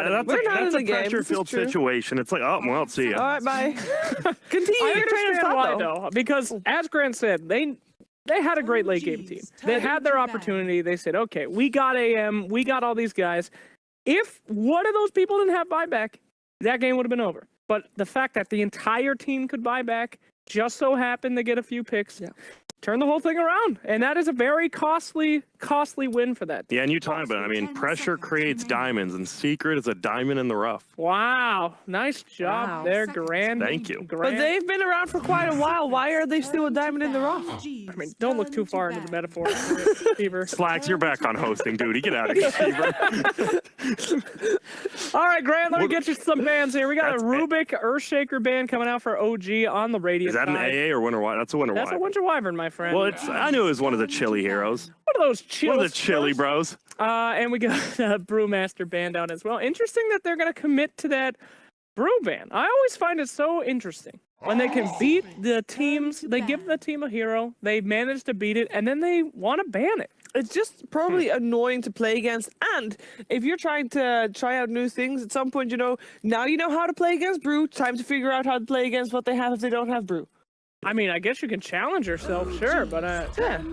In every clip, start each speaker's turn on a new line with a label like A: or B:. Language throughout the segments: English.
A: That's a pressure-filled situation. It's like, oh, well, see ya.
B: All right, bye. Continue
C: I
B: your train of
C: understand
B: thought,
C: why, though, because as Grant said, they had a great late game team. They had their opportunity. They said, okay, we got AM, we got all these guys. If one of those people didn't have buyback, that game would have been over. But the fact that the entire team could buy back just so happened to get a few picks. Turn the whole thing around, and that is a very costly win for that team.
A: Yeah, and you talk about it. I mean, pressure creates diamonds, and Secret is a diamond in the rough.
C: Wow, nice job there, Grand.
A: Thank you.
B: But they've been around for quite a while. Why are they still a diamond in the rough?
C: I mean, don't look too far into the metaphor, Fever.
A: Slacks, you're back on hosting duty. Get out of here, Fever.
C: All right, Grant, let me get you some bands here. We got a Rubik Earthshaker band coming out for OG on the Radiant
A: Is that an
C: side.
A: AA or Winter Wyvern? That's a Winter Wyvern.
C: That's a Winter Wyvern, my friend.
A: Well, I knew it was one of the chili heroes.
C: One of those chill.
A: One of the chili bros.
C: And we got a Brewmaster band out as well. Interesting that they're going to commit to that Brew band. I always find it so interesting. When they can beat the teams, they give the team a hero, they manage to beat it, and then they want to ban it.
B: It's just probably annoying to play against. And if you're trying to try out new things, at some point, now you know how to play against Brew. Time to figure out how to play against what they have if they don't have Brew.
C: I mean, I guess you can challenge yourself, sure, but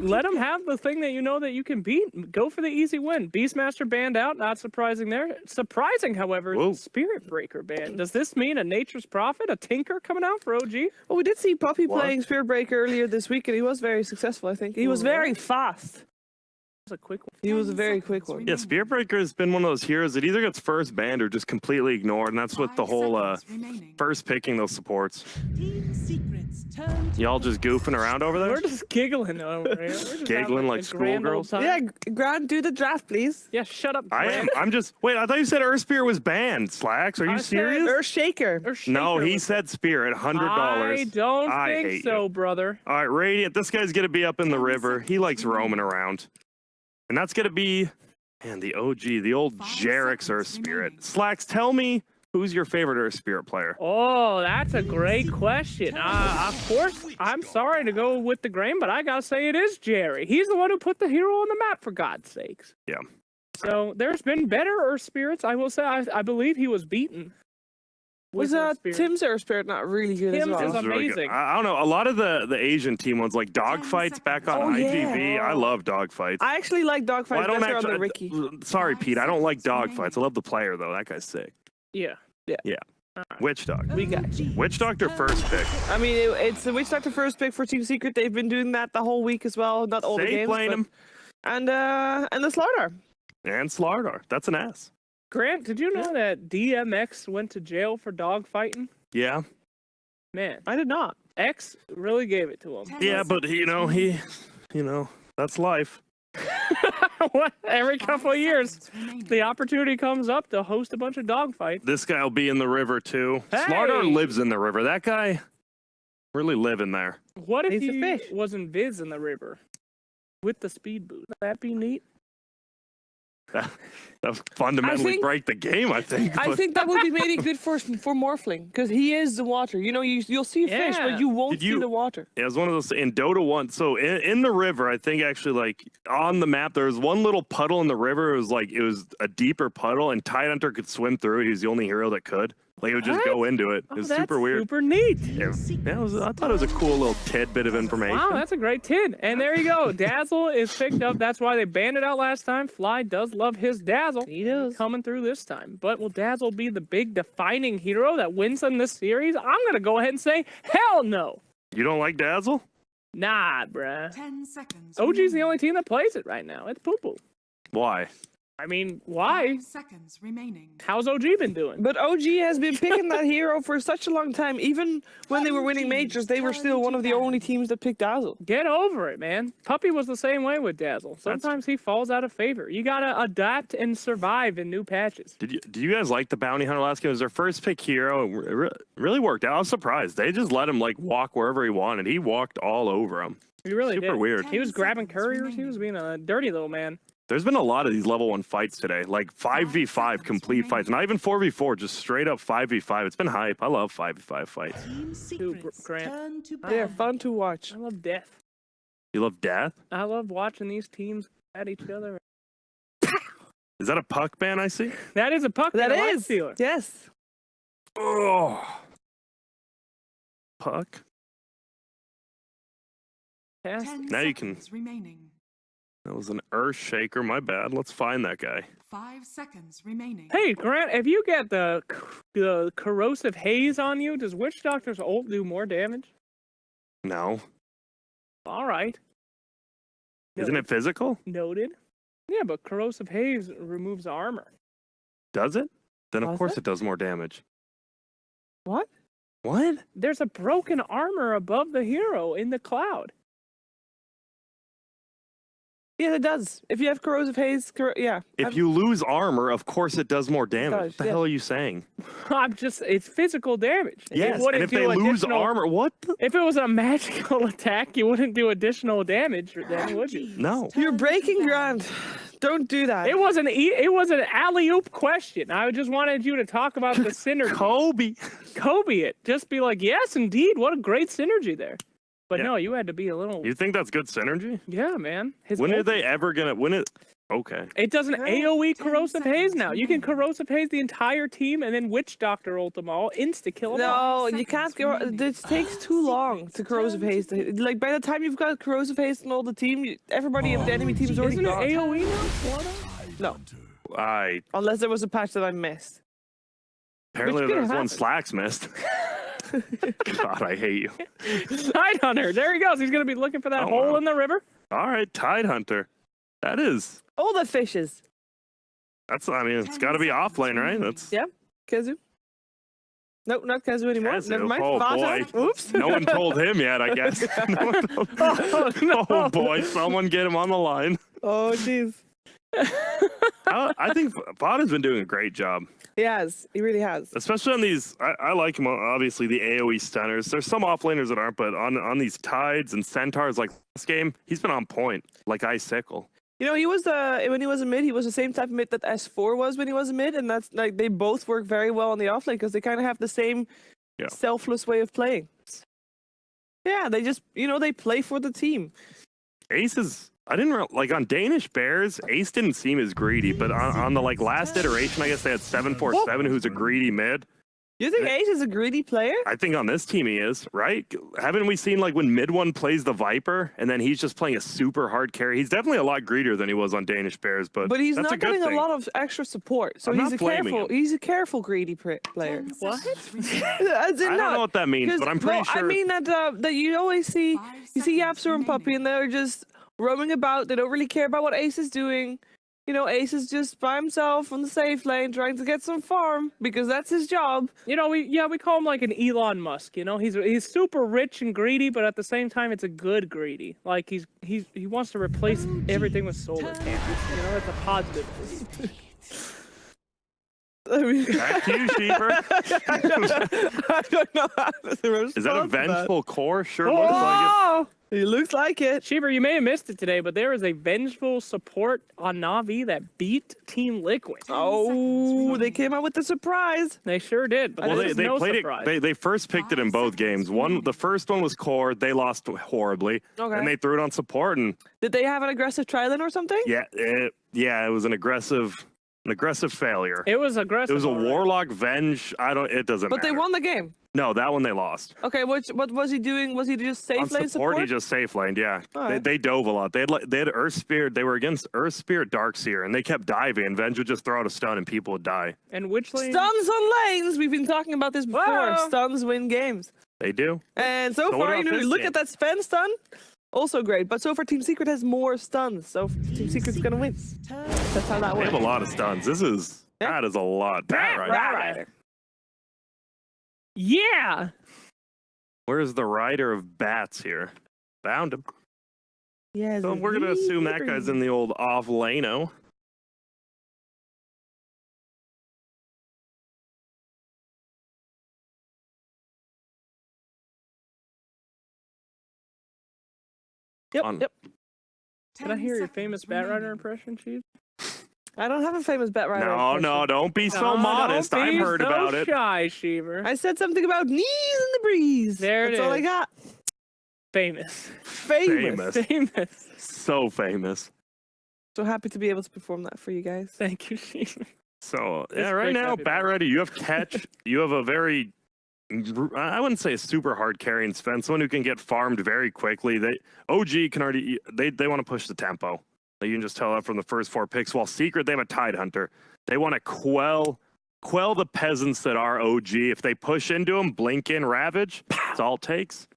C: let them have the thing that you know that you can beat. Go for the easy win. Beastmaster band out, not surprising there. Surprising, however, is the Spirit Breaker band. Does this mean a Nature's Prophet, a Tinker coming out for OG?
B: Well, we did see Puppy playing Spirit Breaker earlier this week, and he was very successful, I think. He was very fast.
C: A quick one.
B: He was a very quick one.
A: Yeah, Spirit Breaker has been one of those heroes that either gets first banned or just completely ignored, and that's with the whole first picking those supports. Y'all just goofing around over there?
C: We're just giggling over here. We're just
A: Giggling like schoolgirls?
B: Yeah, Grant, do the draft, please.
C: Yeah, shut up,
A: I
C: Grant.
A: am. I'm just. Wait, I thought you said Earthspear was banned. Slacks, are you serious?
B: Earthshaker.
A: No, he said Spirit, $100.
C: I don't think so, brother.
A: All right, Radiant, this guy's going to be up in the river. He likes roaming around. And that's going to be, man, the OG, the old Jarek's Earth Spirit. Slacks, tell me who's your favorite Earth Spirit player?
C: Oh, that's a great question. Of course, I'm sorry to go with the grain, but I got to say it is Jerry. He's the one who put the hero on the map, for God's sakes.
A: Yeah.
C: So there's been better Earth Spirits. I will say, I believe he was beaten.
B: Was Tim's Earth Spirit not really good as well?
C: Tim's is
A: Really
C: amazing.
A: I don't know. A lot of the Asian team ones, like Dogfights back on IGV, I love Dogfights.
B: I actually like Dogfights better on the Ricky.
A: Sorry, Pete, I don't like Dogfights. I love the player, though. That guy's sick.
C: Yeah.
A: Witch Doctor.
B: We got
A: Witch Doctor first pick.
B: I mean, it's the Witch Doctor first pick for Team Secret. They've been doing that the whole week as well. Not all the games.
A: Playing him.
B: And the Slardar.
A: And Slardar. That's an ass.
C: Grant, did you know that DMX went to jail for dog fighting?
A: Yeah.
C: Man,
B: I did not.
C: X really gave it to him.
A: Yeah, but that's life.
C: What? Every couple of years, the opportunity comes up to host a bunch of dog fights.
A: This guy will be in the river too.
C: Hey!
A: Slardar lives in the river. That guy really living there.
C: What if
B: He's a
C: he
B: fish.
C: wasn't Viz in the river with the speed boost? Would that be neat?
A: That would fundamentally break the game, I think.
B: I think that would be really good for Morphling, because he is the water. You'll see a fish, but you won't see the water.
A: Yeah, it was one of those in Dota 1. So in the river, I think actually like on the map, there was one little puddle in the river. It was a deeper puddle, and Tidehunter could swim through it. He was the only hero that could. Like, it would just go into it. It was super weird.
C: Super neat.
A: Yeah, I thought it was a cool little tidbit of information.
C: Wow, that's a great tid. And there you go. Dazzle is picked up. That's why they banned it out last time. Fly does love his Dazzle.
B: He does.
C: Coming through this time. But will Dazzle be the big defining hero that wins in this series? I'm going to go ahead and say, hell no.
A: You don't like Dazzle?
C: Nah, bruh.
D: 10 seconds.
C: OG's the only team that plays it right now. It's poo-poo.
A: Why?
C: I mean, why?
D: 5 seconds remaining.
C: How's OG been doing?
B: But OG has been picking that hero for such a long time. Even when they were winning majors, they were still one of the only teams that picked Dazzle.
C: Get over it, man. Puppy was the same way with Dazzle. Sometimes he falls out of favor. You gotta adapt and survive in new patches.
A: Did you guys like the Bounty Hunter last game? It was their first pick hero. It really worked out. I was surprised. They just let him like walk wherever he wanted. He walked all over them.
C: He really did.
A: Super weird.
C: He was grabbing couriers. He was being a dirty little man.
A: There's been a lot of these level 1 fights today, like 5v5 complete fights, not even 4v4, just straight up 5v5. It's been hype. I love 5v5 fights.
D: Team Secrets
C: Grant.
D: turn to
B: They're
D: ban.
B: fun to watch.
C: I love death.
A: You love death?
C: I love watching these teams at each other.
A: Is that a puck ban I see?
C: That is a puck.
B: That
C: and a life
B: is.
C: stealer.
B: Yes.
A: Oh. Puck.
C: Yes.
D: 10
A: Now you can-
D: seconds remaining.
A: That was an earth shaker. My bad. Let's find that guy.
D: 5 seconds remaining.
C: Hey, Grant, if you get the corrosive haze on you, does Witch Doctor's ult do more damage?
A: No.
C: All right.
A: Isn't it physical?
C: Noted. Yeah, but corrosive haze removes armor.
A: Does it? Then of
B: Does
A: course
B: it?
A: it does more damage.
B: What?
A: What?
C: There's a broken armor above the hero in the cloud.
B: Yeah, it does. If you have corrosive haze, yeah.
A: If you lose armor, of course it does more damage.
B: does,
A: What the
B: yeah.
A: hell are you saying?
C: It's physical damage. It
A: Yes,
C: wouldn't
A: and if
C: do
A: they lose
C: additional-
A: armor, what?
C: If it was a magical attack, you wouldn't do additional damage, then would you?
A: No.
B: You're breaking ground. Don't do that.
C: It was an alley-oop question. I just wanted you to talk about the synergy. Kobe it. Just be like, yes, indeed. What a great synergy there. But
A: Yeah.
C: no, you had to be a little.
A: You think that's good synergy?
C: Yeah, man.
A: When are they ever gonna win it? Okay.
C: It does an AoE
D: 10
C: corrosive haze
D: seconds
C: now. You can
D: remaining.
C: corrosive haze the entire team and then Witch Doctor ult them all, insta kill them all.
B: No, you can't go.
D: Seconds remaining.
B: This takes too long to corrosive haze. Like by the time you've got corrosive haze and all the team, everybody in the enemy team is already
C: Isn't it
B: gone.
C: AoE now?
B: No, unless there was a patch that I missed.
A: Apparently
B: Which could
A: there's
B: have
A: one
B: happened.
A: Slacks missed. God, I hate you.
C: Tide Hunter. There he goes. He's gonna be looking for that
A: Oh,
C: hole
A: wow.
C: in the river.
A: All right, Tide Hunter. That is.
B: All the fishes.
A: That's. I mean, it's got to be off lane, right? That's.
B: Yeah. Kazu. Nope, not Kazu anymore.
A: Kazu.
B: Never mind.
A: Oh,
B: Vata.
A: boy.
B: Oops.
A: No one told him yet, I guess. No one told-
C: Oh, no.
A: Oh boy, someone get him on the line.
B: Oh, jeez.
A: I think Vada's been doing a great job,
B: He has. He really has.
A: especially on these. I like him. Obviously, the AOE stunners. There's some offlaners that aren't, but on these Tides and Centaurs, like this game, he's been on point, like Icicle.
B: You know, he was when he was a mid, he was the same type of mid that S4 was when he was a mid, and that's like they both work very well on the offlane because they kind of have the same
A: Yeah.
B: selfless way of playing. Yeah, they just they play for the team.
A: Ace is. I didn't like on Danish Bears. Ace didn't seem as greedy, but on the like last iteration, I guess they had 747, who's a greedy mid.
B: You think Ace is a greedy player?
A: I think on this team he is, right? Haven't we seen like when mid one plays the Viper and then he's just playing a super hard carry? He's definitely a lot greedier than he was on Danish Bears, but
B: But he's
A: that's a
B: not
A: good
B: getting
A: thing.
B: a lot of extra support, so
A: I'm
B: he's
A: not
B: a
A: blaming
B: careful.
A: him.
B: He's a careful greedy player.
D: 10
C: What?
D: seconds remaining.
B: As in,
A: I don't know what that means,
B: 'cause-
A: but I'm pretty
B: well,
A: sure.
B: I mean that you always see
D: 5
B: you see
D: seconds
B: Yapster and Puppy,
D: remaining.
B: and they're just roaming about. They don't really care about what Ace is doing. You know, Ace is just by himself on the safe lane trying to get some farm because that's his job.
C: You know, we call him like an Elon Musk. You know, he's super rich and greedy, but at the same time, it's a good greedy. Like he wants to replace everything with solar panels. You know, that's a positive greed.
B: I mean,
A: Back to you, Sheeper.
B: I don't know how to respond
A: Is that a
B: to
A: vengeful core? Sure looks like
C: Oh!
B: It looks like it.
C: Shiver, you may have missed it today, but there is a vengeful support on Na'Vi that beat Team Liquid.
B: Oh, they came out with the surprise.
C: They sure did, but
A: it. Well,
C: this
A: they
C: is no
A: played
C: surprise.
A: it. They first picked it in both games. The first one was core. They lost horribly,
B: Okay.
A: and they threw it on support. And
B: Did they have an aggressive try-in or something?
A: it was an aggressive failure.
C: It was aggressive.
A: It was a
C: all right.
A: warlock venge. It doesn't
B: But
A: matter.
B: they won the game.
A: No, that one they lost.
B: Okay, what was he doing? Was he just safe
A: On
B: lane
A: support,
B: support?
A: he just safe laned. Yeah,
B: Alright.
A: they dove a lot. They had Earth Spirit. They were against Earth Spirit Darkseer, and they kept diving. And Venge would just throw out a stun, and people would die.
C: And which lane?
B: Stuns on lanes. We've been talking about this before.
C: Whoa.
B: Stuns win games.
A: They do.
B: And so
A: So what
B: far,
A: about this
B: look
A: game?
B: at that Sven stun. Also great. But so far, Team Secret has more stuns. So Team Secret's gonna win. That's how that
A: They
B: works.
A: have a lot of stuns. That is a lot. Bat Rider.
B: Rat Rider.
C: Yeah.
A: Where's the rider of bats here? Found him.
B: Yes.
A: So we're gonna assume that guy's in the old off lane-o.
B: Yep.
A: on-
B: Yep.
C: Can I
D: 10
C: hear your
D: seconds
C: famous Bat Rider
D: remaining.
C: impression, Chief?
B: I don't have a famous bet rider.
A: No,
B: impression.
A: don't be so
C: No,
A: modest.
C: don't
A: I've
C: be
A: heard
C: so
A: about it.
C: Shy, Shiver.
B: I said something about knees in the breeze.
C: There it
B: That's all I
C: is.
B: got.
C: Famous.
B: Famous.
A: Famous.
C: Famous.
A: So famous.
B: So happy to be able to perform that for you guys.
C: Thank you, Sheen.
A: So
C: It's
A: yeah, right
C: great to
A: now,
C: have you
A: Bat
C: back.
A: Ready, you have catch. You have a very, I wouldn't say a super hard carrying Sven, someone who can get farmed very quickly. OG can already they want to push the tempo. Like, you can just tell that from the first 4 picks. While Secret, they have a Tide Hunter. They want to quell the peasants that are OG. If they push into them, blink in, ravage. That's all it takes.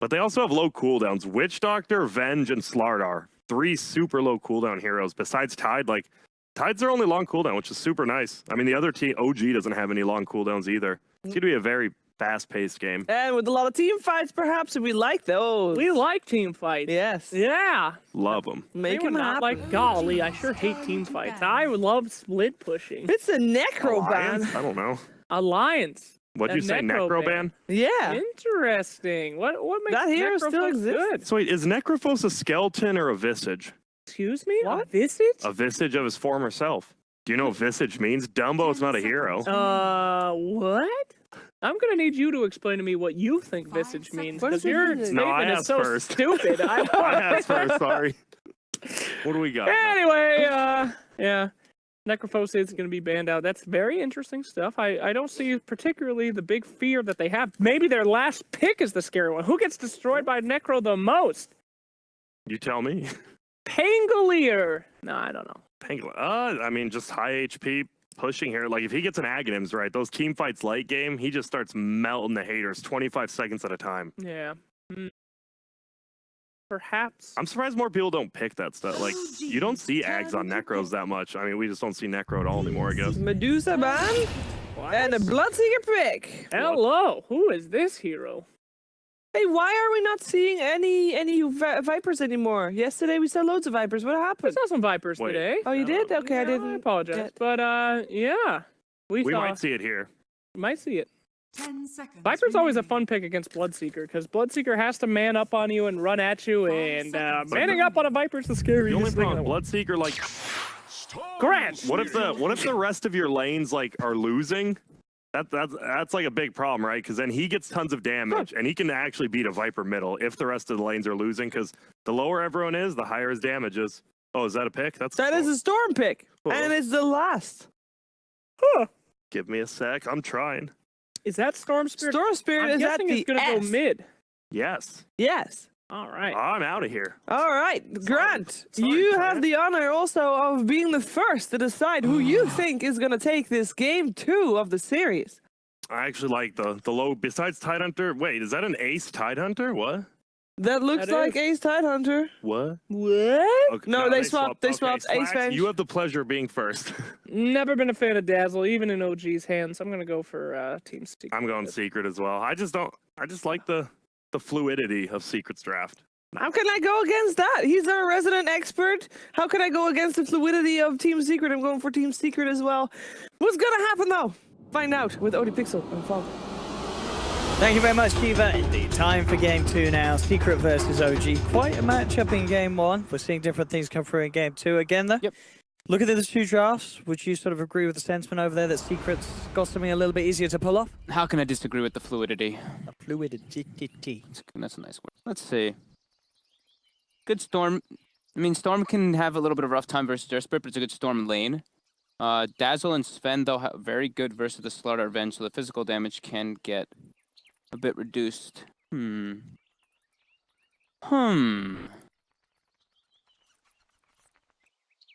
A: But they also have low cooldowns. Witch Doctor, Venge, and Slardar. 3 super low cooldown heroes. Besides Tide, like Tide's their only long cooldown, which is super nice. I mean, the other team, OG, doesn't have any long cooldowns either. It's going to be a very fast-paced game.
B: And with a lot of team fights, perhaps, and we like those.
C: We like team fights.
B: Yes.
C: Yeah.
A: Love them.
B: Make
C: Anyone
B: them
C: not
B: happen.
C: like, golly, I sure hate team fights. I would love split pushing.
B: It's a necro
A: Alliance?
B: ban.
A: I don't know.
C: Alliance.
A: What'd you
C: A
A: say,
C: necro
A: Necroban?
B: Yeah.
C: Interesting. What makes
B: That hero
C: Necrophos
B: still exists?
C: good?
A: So wait, is Necrophos a skeleton or a visage?
C: Excuse me?
B: What?
C: A visage?
A: A visage of his former self. Do you know what visage means? Dumbo, it's not a hero.
C: What? I'm gonna need you to explain to me what you think
D: 5
C: visage
D: seconds.
C: means,
B: What
C: because
B: is
C: your
B: visage?
C: statement
A: No, I
C: is
A: asked
C: so
A: first.
C: stupid.
A: I asked first, sorry. What do we got?
C: Anyway, yeah. Necrophos is going to be banned out. That's very interesting stuff. I don't see particularly the big fear that they have. Maybe their last pick is the scary one. Who gets destroyed by Necro the most?
A: You tell me.
C: Pangolier. No, I don't know.
A: Pangolin. I mean, just high HP pushing here. Like, if he gets an Aghanims right, those team fights late game, he just starts melting the haters 25 seconds at a time.
C: Yeah. Perhaps.
A: I'm surprised more people don't pick that stuff. Like, you don't see Ags on Necros that much. I mean, we just don't see Necro at all anymore, I guess.
B: Medusa ban and a Bloodseeker pick.
C: Hello. Who is this hero?
B: Hey, why are we not seeing any Vipers anymore? Yesterday we saw loads of Vipers. What
C: I
B: happened?
C: saw some Vipers
A: Wait.
C: today.
B: Oh, you did? Okay, I
C: Yeah,
B: didn't
C: I apologize.
B: get-
C: But, yeah. We
A: might see it here.
C: might see it.
D: 10 seconds.
C: Viper's always a
D: remaining.
C: fun pick against Bloodseeker, because Bloodseeker has to man up on you and run at you,
D: 5
C: and
D: seconds.
C: manning up on a Viper's the
A: The
C: scariest
A: only
C: thing in
A: problem
C: the
A: with
C: world.
A: Bloodseeker, like,
C: Grant!
A: what if the rest of your lanes like are losing? That's like a big problem, right? Because then he gets tons of damage, and he can actually beat a Viper middle if the rest of the lanes are losing. Because the lower everyone is, the higher his damage is. Oh, is that a pick?
B: That is a Storm pick,
A: Cool.
B: and it's the last.
C: Huh.
A: Give me a sec. I'm trying.
C: Is that Storm Spirit?
B: Storm Spirit
C: I'm
B: is at
C: guessing
B: the
C: it's gonna
B: S.
C: go mid.
A: Yes.
B: Yes.
C: All right.
A: I'm out of here.
B: All right, Grant,
A: Sorry,
B: you
A: Grant.
B: have the honor also of being the first to decide who you think is going to take this game 2 of the series.
A: I actually like the low. Besides Tidehunter, wait, is that an Ace Tidehunter? What?
B: That looks
C: That
B: like
C: is.
B: Ace Tidehunter.
A: What?
C: What?
A: Okay,
B: No, they swapped. They
A: Okay,
B: swapped Ace
A: Slacks,
B: Venge.
A: you have the pleasure of being first.
C: Never been a fan of Dazzle, even in OG's hands. I'm gonna go for Team Secret.
A: I'm going Secret as well. I just like the fluidity of Secret's draft.
B: How can I go against that? He's our resident expert. How can I go against the fluidity of Team Secret? I'm going for Team Secret as well. What's gonna happen though? Find out with Odie Pixel and Fog.
E: Thank you very much, Kiva. Indeed, time for game 2 now. Secret versus OG. Quite a matchup in game 1. We're seeing different things come through in game 2 again, though.
C: Yep.
E: Look at the 2 drafts. Would you sort of agree with the sentiment over there that Secret's got something a little bit easier to pull off?
F: How can I disagree with the fluidity?
E: Fluidity.
F: That's a nice word. Let's see. Good Storm. I mean, Storm can have a little bit of rough time versus Earthspirit, but it's a good Storm lane. Dazzle and Sven, though, have very good versus the Slaughter Revenge, so the physical damage can get a bit reduced.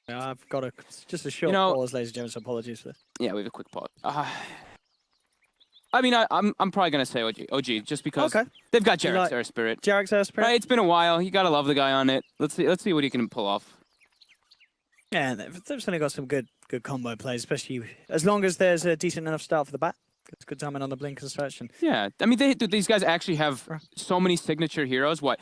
E: I've got just a short pause, ladies and gentlemen, so apologies for this.
F: Yeah, we have a quick pause. I mean, I'm probably gonna say OG, just because
E: Okay.
F: they've got
E: You
F: Jarek's
E: like-
F: Air Spirit.
E: Jarek's Earthspirit?
F: Right, it's been a while. You gotta love the guy on it. Let's see what he can pull off.
E: Yeah, they've certainly got some good combo plays, especially as long as there's a decent enough start for the bat. It's good timing on the blink and such. And
F: Yeah, I mean, these guys actually have so many signature heroes. What?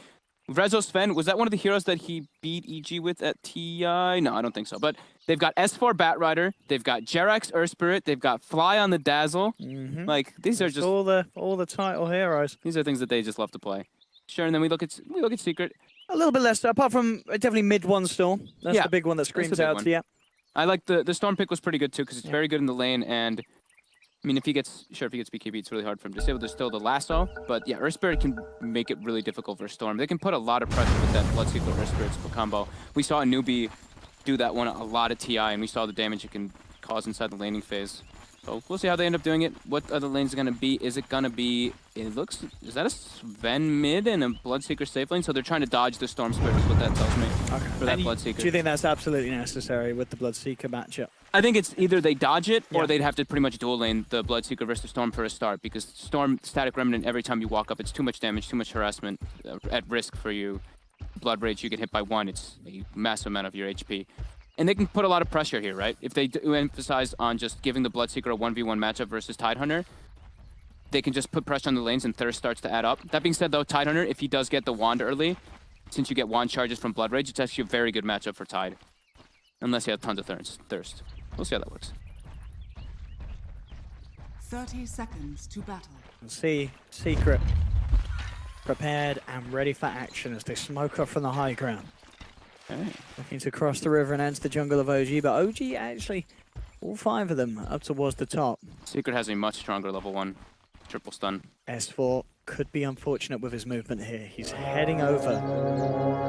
F: Rezo Sven, was that one of the heroes that he beat EG with at TI? No, I don't think so. But they've got S4 Batrider, they've got Jerax Earthspirit, they've got Fly on the Dazzle. Like, these are
E: it's
F: just
E: all the title heroes.
F: these are things that they just love to play. Sure, and then we look at Secret.
E: A little bit less, apart from definitely mid 1 Storm. That's
F: Yeah,
E: the big one that
F: that's the
E: screams
F: big
E: out
F: one.
E: to you.
F: I like the Storm pick was pretty good too because it's very good in the lane, and I mean, if he gets BKB, it's really hard for him to disable. There's still the lasso, but yeah, Earth Spirit can make it really difficult for Storm. They can put a lot of pressure with that Bloodseeker Earth Spirit combo. We saw a newbie do that one a lot of TI, and we saw the damage it can cause inside the laning phase. So we'll see how they end up doing it. What other lane's gonna be? Is it gonna be? It looks. Is that a Sven mid and a Bloodseeker safe lane? So they're trying to dodge the Storm Spirit. Is what that tells me.
E: Okay.
F: For that
E: And
F: Bloodseeker.
E: Do you think that's absolutely necessary with the Bloodseeker matchup?
F: I think it's either they dodge it or
E: Yeah.
F: they'd have to pretty much dual lane the Bloodseeker versus Storm for a start, because Storm Static Remnant, every time you walk up, it's too much damage, too much harassment at risk for you. Blood Rage, you get hit by one, it's a massive amount of your HP. And they can put a lot of pressure here, right? If they do emphasize on just giving the Bloodseeker a 1v1 matchup versus Tidehunter, they can just put pressure on the lanes and Thirst starts to add up. That being said though, Tidehunter, if he does get the wand early, since you get wand charges from Blood Rage, it's actually a very good matchup for Tide. Unless you have tons of Thirst. We'll see how that works.
D: 30 seconds to battle.
E: We'll see Secret prepared and ready for action as they smoke up from the high ground.
F: Okay.
E: Looking to cross the river and enter the jungle of OG, but OG actually, all 5 of them up towards the top.
F: Secret has a much stronger level 1 triple stun.
E: S4 could be unfortunate with his movement here. He's heading over,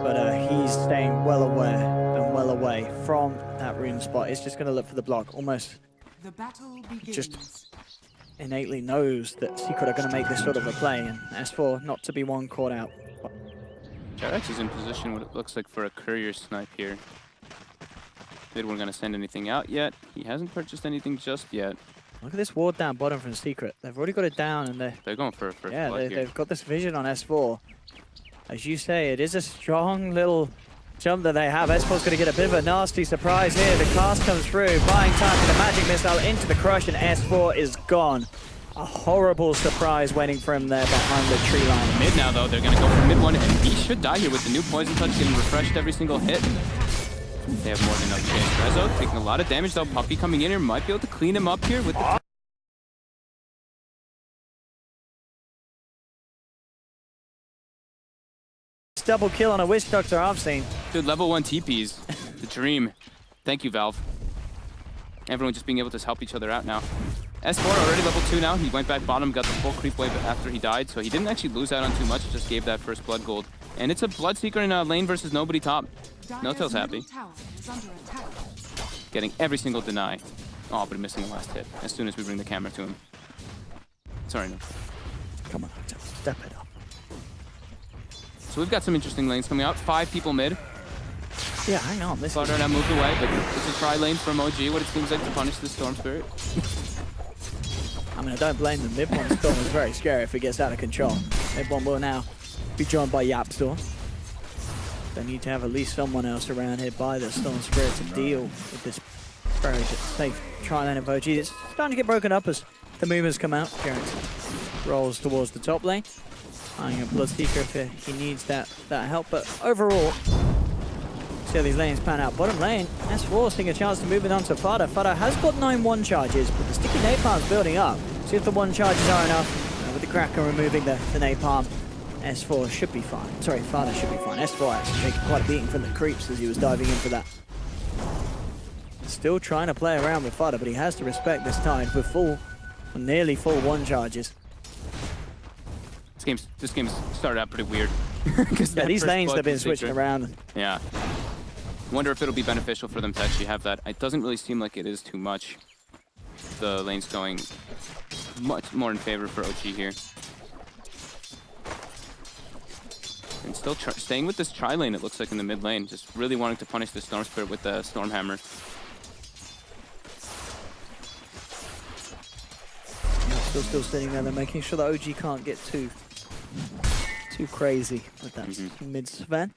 E: but he's staying well aware and well away from that rune spot. He's just going to look for the block. Almost
D: The battle begins.
E: just innately knows that Secret are going to make this sort of a play, and S4 not to be one caught out.
F: Jarex is in position what it looks like for a courier snipe here. They weren't going to send anything out yet. He hasn't purchased anything just yet.
E: Look at this ward down bottom from Secret. They've already got it down, and
F: They're going for
E: yeah,
F: blood here.
E: they've got this vision on S4. As you say, it is a strong little jump that they have. S4's going to get a bit of a nasty surprise here. The cast comes through, buying time for the magic missile into the crush, and S4 is gone. A horrible surprise waiting for him there behind the tree line.
F: Mid now though, they're going to go for mid one, and he should die here with the new poison touch getting refreshed every single hit. They have more than enough chance. Rezo taking a lot of damage though. Puppy coming in here might be able to clean him up here with the...
E: Double kill on a Witch Doctor I've seen.
F: Dude, level 1 TPs. The dream. Thank you, Valve. Everyone just being able to help each other out now. S4 already level 2 now. He went back bottom, got the full creep wave after he died, so he didn't actually lose out on too much, just gave that first blood gold. And it's a Bloodseeker in a lane versus nobody top. No Tail's happy.
D: Tower is under attack.
F: Getting every single deny. Oh, but missing the last hit as soon as we bring the camera to him. Sorry, no.
E: Come on, step it up.
F: So we've got some interesting lanes coming out. 5 people mid.
E: Yeah, hang on. This
F: Flutter now moved away, but it's a try lane from OG, what it seems like to punish the Storm Spirit.
E: I mean, I don't blame them. Mid one Storm is very scary if it gets out of control. Mid one will now be joined by Yap Storm. They need to have at least someone else around here by the Storm Spirit to deal with this very safe tri-lane of OG. It's starting to get broken up as the movers come out. Garrett rolls towards the top lane. Eyeing a Bloodseeker if he needs that help, but overall, see how these lanes pan out. Bottom lane, S4 seeing a chance to move it on to Fada. Fada has got 9 1 charges, but the sticky napalm's building up. See if the 1 charges are enough. With the Kraken removing the napalm, S4 should be fine. Sorry, Fada should be fine. S4 actually taking quite a beating from the creeps as he was diving in for that. Still trying to play around with Fada, but he has to respect this Tide with nearly full 1 charges.
F: This game's started out pretty weird.
E: Yeah, these lanes have been
F: Bloodseeker.
E: switching around.
F: Yeah. Wonder if it'll be beneficial for them to actually have that. It doesn't really seem like it is too much. The lane's going much more in favor for OG here. And still staying with this tri-lane, it looks like, in the mid lane. Just really wanting to punish the Storm Spirit with the Storm Hammer.
E: Still sitting there, they're making sure that OG can't get too crazy with that mid Sven.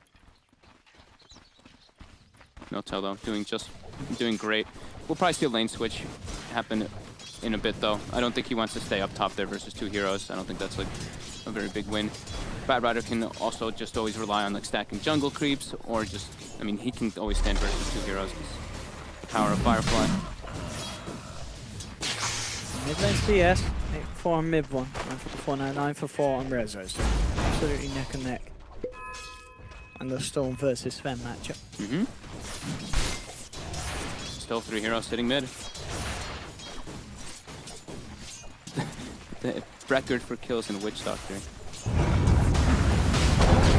F: No tell though, doing great. We'll probably see a lane switch happen in a bit though. I don't think he wants to stay up top there versus 2 heroes. I don't think that's like a very big win. Bad Rider can also just always rely on like stacking jungle creeps, or just, I mean, he can always stand versus 2 heroes. The power of Firefly.
E: Mid lane CS, 8 for 4 on mid one, 9 for 4 now, 9 for 4 on Rezo. So absolutely neck and neck. And the Storm versus Sven matchup.
F: Still 3 heroes sitting mid. the record for kills in Witch Doctor.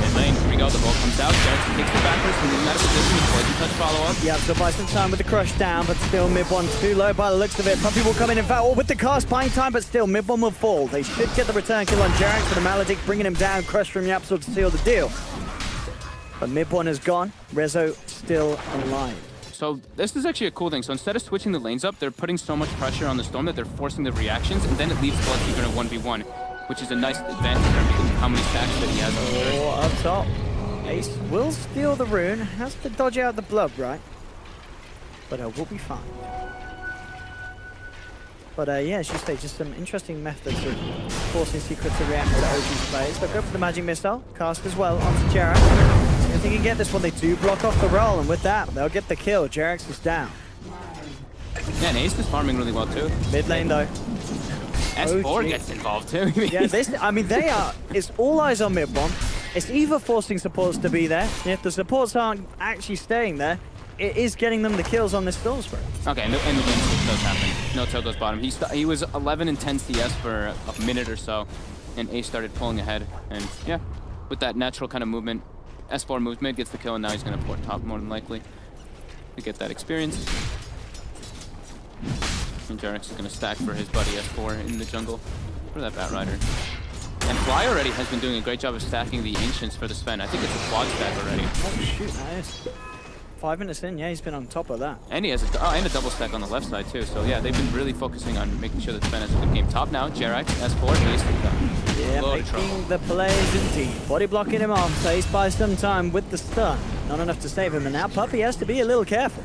F: Mid lane, here we go, the ball comes out, Jared takes it backwards, and in that position, the poison touch follow-up.
E: Yeah, so buy some time with the crush down, but still mid one too low by the looks of it. Puppey will come in fact, with the cast, buying time, but still mid one will fall. They should get the return kill on Jarek for the Maledict, bringing him down. Crush from Yapsel to seal the deal. But mid one is gone. Rezo still alive.
F: So this is actually a cool thing. So instead of switching the lanes up, they're putting so much pressure on the Storm that they're forcing the reactions, and then it leaves Bloodkeeper in a 1v1, which is a nice advantage there because of how many stacks that he has on the turret.
E: Oh, up top. Ace will steal the rune. Has to dodge out the blood, right? But we'll be fine. But yeah, as you say, just some interesting methods of forcing Secret to react to OG's plays. But go for the Magic Missile. Cast as well onto Jarek. See if they can get this one. They do block off the roll, and with that, they'll get the kill. Jarek's is down.
F: Yeah, and Ace is farming really well too.
E: Mid lane though.
F: S4 gets involved too.
E: Yeah, this, I mean, they are, it's all eyes on mid one. It's either forcing supports to be there, and if the supports aren't actually staying there, it is getting them the kills on this Storm Spirit.
F: Okay, and the win switch does happen. No tail goes bottom. He was 11 and 10 CS for a minute or so, and Ace started pulling ahead. And yeah, with that natural kind of movement, S4 moves mid, gets the kill, and now he's going to port top more than likely to get that experience. And Jarek's is going to stack for his buddy S4 in the jungle for that Batrider. And Fly already has been doing a great job of stacking the Ancients for the Sven. I think it's a quad stack already.
E: Oh shoot, nice. 5 minutes in, yeah, he's been on top of that.
F: And he has and a double stack on the left side too. So yeah, they've been really focusing on making sure that Sven has a good game. Top now, Jarek, S4, Ace.
E: Yeah, making the plays indeed. Body blocking him off, so he's by some time with the stun. Not enough to save him, and now Puppey has to be a little careful.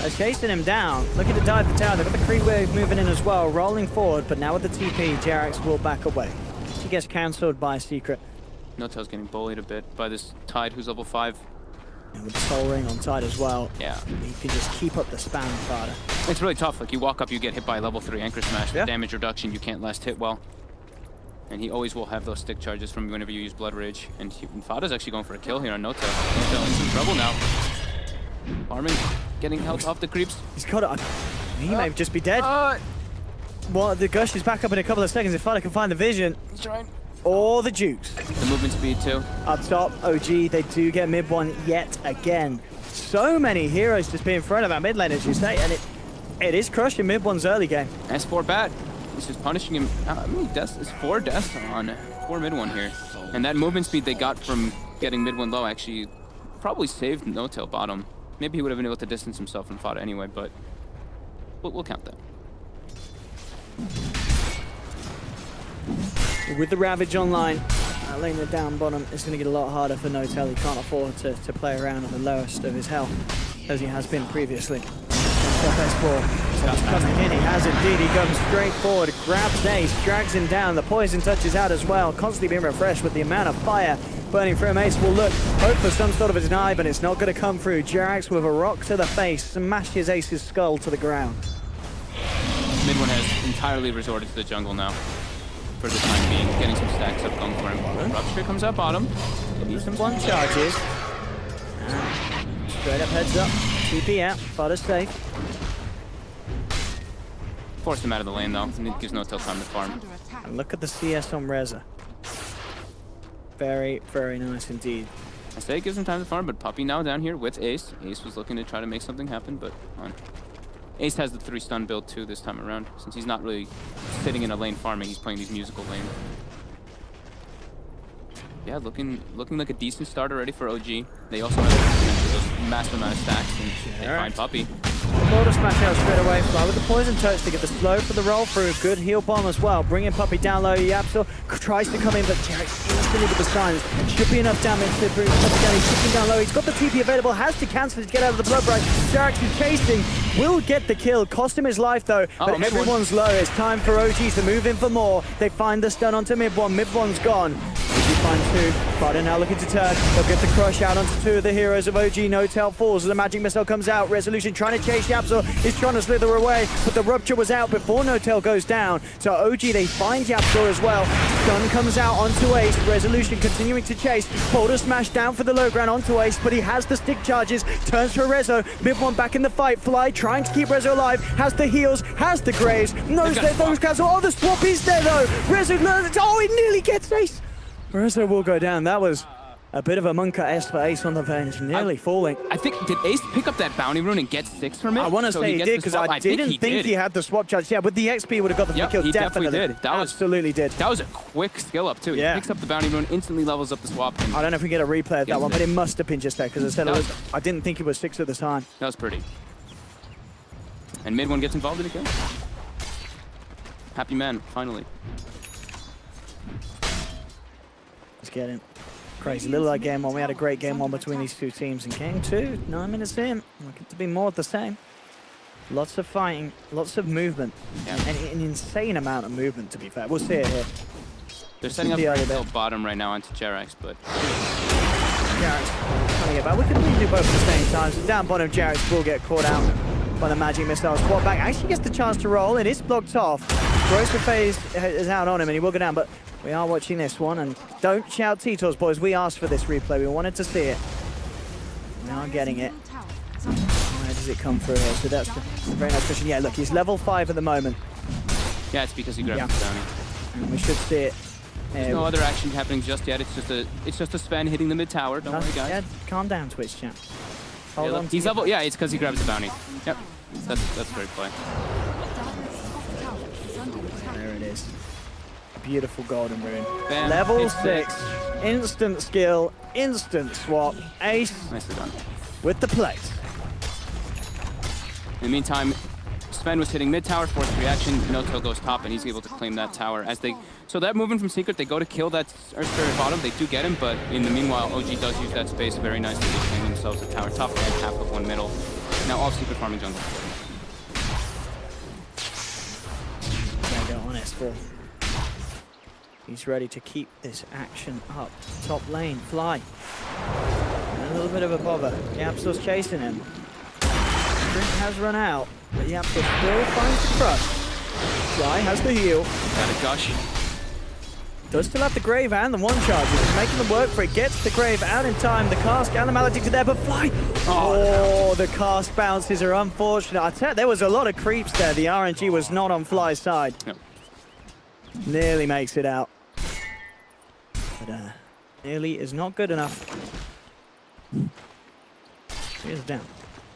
E: They're chasing him down, looking to dive the tower. They've got the creep wave moving in as well, rolling forward, but now with the TP, Jarek's will back away. He gets cancelled by Secret.
F: No-Tail's getting bullied a bit by this Tide, who's level 5.
E: And with the Soul Ring on side as well,
F: Yeah.
E: he can just keep up the spam farther.
F: It's really tough. Like, you walk up, you get hit by a level 3 Anchor Smash.
E: Yeah.
F: The damage reduction, you can't last hit well. And he always will have those stick charges from whenever you use Blood Rage. And Fada's actually going for a kill here on No-Tail. No-Tail in some trouble now. Farming, getting health off the creeps.
E: He's got it. He may just be dead. Well, the Gush is back up in a couple of seconds if Fada can find the vision.
F: He's trying.
E: Or the Jukes.
F: The movement speed too.
E: Up top, OG, they do get mid one yet again. So many heroes just being thrown at that mid lane, as you say, and it is crushing mid one's early game.
F: S4 bad. This is punishing him. How many deaths? It's 4 deaths on 4 mid one here. And that movement speed they got from getting mid one low actually probably saved No-Tail bottom. Maybe he would have been able to distance himself from Fada anyway, but we'll count that.
E: With the Ravage online, laying it down bottom, it's going to get a lot harder for No-Tail. He can't afford to play around at the lowest of his health, as he has been previously. Step S4. He's coming in, he has indeed. He comes straight forward, grabs Ace, drags him down. The poison touches out as well, constantly being refreshed with the amount of fire burning through him. Ace will hope for some sort of a deny, but it's not going to come through. Jerax with a rock to the face smashes Ace's skull to the ground.
F: Mid one has entirely resorted to the jungle now. For the time being, getting some stacks up going for him. Rupture comes up bottom.
E: Some one charges. Straight up heads up. TP out. Fada's safe.
F: Forced him out of the lane though, and it gives No-Tail time to farm.
D: Under attack.
E: And look at the CS on Reza. Very, very nice indeed.
F: I say it gives him time to farm, but Puppey now down here with Ace. Ace was looking to try to make something happen, but Ace has the 3 stun build too this time around. Since he's not really sitting in a lane farming, he's playing these musical lanes. Yeah, looking like a decent start already for OG. They also have those massive amount of stacks, and they find Puppey.
E: Border smash out straight away. Fly with the poison touch to get the slow for the roll through. Good heal bomb as well. Bringing Puppey down low. Yapsel tries to come in, but Jarek instantly with the signs. Should be enough damage to bring Puppey down. He's shifting down low. He's got the TP available. Has to cancel to get out of the blood rush. Jarek is chasing. Will get the kill. Cost him his life though. But everyone's low. It's time for OG to move in for more. They find the stun onto mid one. Mid one's gone. OG find two. Fighter now looking to turn. They'll get the crush out onto two of the heroes of OG. No tail falls as the magic missile comes out. Resolution trying to chase Yapzor. He's trying to slither away, but the rupture was out before No Tail goes down. So OG, they find Yapzor as well. Gun comes out onto Ace. Resolution continuing to chase. Boulder smash down for the low ground onto Ace, but he has the stick charges. Turns for Rezo. Mid one back in the fight. Fly trying to keep Rezo alive. Has the heals, has the graves. Knows that those guys are. Oh, the swap is there though. Rezo, oh, he nearly gets Ace. Rezo will go down. That was a bit of a Monka-esque for Ace on the bench, nearly falling.
F: I think, did Ace pick up that bounty rune and get 6 from it?
E: I want to say he did, because I didn't think he had the swap charge. Yeah, with the XP, he would have got the kill.
F: He definitely did. That
E: absolutely did.
F: That was a quick skill up, too.
E: Yeah.
F: He picks up the bounty rune, instantly levels up the swap.
E: I don't know if we get a replay of that one, but it must have been just there, because I said I didn't think it was 6 at the time.
F: That was pretty. And mid one gets involved in it again. Happy man, finally.
E: Let's get in. Crazy. Little like game one. We had a great game one between these two teams. In game two, 9 minutes in, looking to be more of the same. Lots of fighting, lots of movement, and an insane amount of movement, to be fair. We'll see it here.
F: They're setting up the bottom right now onto Jerax, but...
E: Jerax trying to get back. We could really do both at the same time. So down bottom, Jerax will get caught out by the magic missile. Swap back. Actually gets the chance to roll. It is blocked off. Grocer phase is out on him, and he will go down, but we are watching this one, and don't shout Tito's, boys. We asked for this replay. We wanted to see it. We are getting it. Where does it come through here? So that's a very nice question. Yeah, look, he's level 5 at the moment.
F: Yeah, it's because he grabbed the bounty.
E: And we should see it.
F: There's no other action happening just yet. It's just a Sven hitting the mid tower. Don't worry, guys.
E: Yeah, calm down, Twitch chat. Hold on.
F: He's level. Yeah, it's because he grabs the bounty. Yep, that's great play.
E: There it is. Beautiful golden rune.
F: Bam.
E: Level 6. Instant skill. Instant swap. Ace.
F: Nicely done.
E: With the place.
F: In the meantime, Sven was hitting mid tower, forced reaction. No-Tail goes top, and he's able to claim that tower. So they're moving from secret. They go to kill that Earth Spirit bottom. They do get him, but in the meanwhile, OG does use that space very nicely. They claim themselves a tower top and half of one middle. Now all secret farming jungle.
E: There we go on S4. He's ready to keep this action up. Top lane, Fly. And a little bit of a bother. Yapsor's chasing him. Drink has run out, but Yapsor still finds the crush. Fly has the heal.
F: Got a gush.
E: Does still have the grave and the one charge. He's making them work for it. Gets the grave out in time. The cast and the maledict are there, but Fly. Oh, the cast bounces are unfortunate. I tell you, there was a lot of creeps there. The RNG was not on Fly's side.
F: No.
E: Nearly makes it out. But nearly is not good enough. He is down.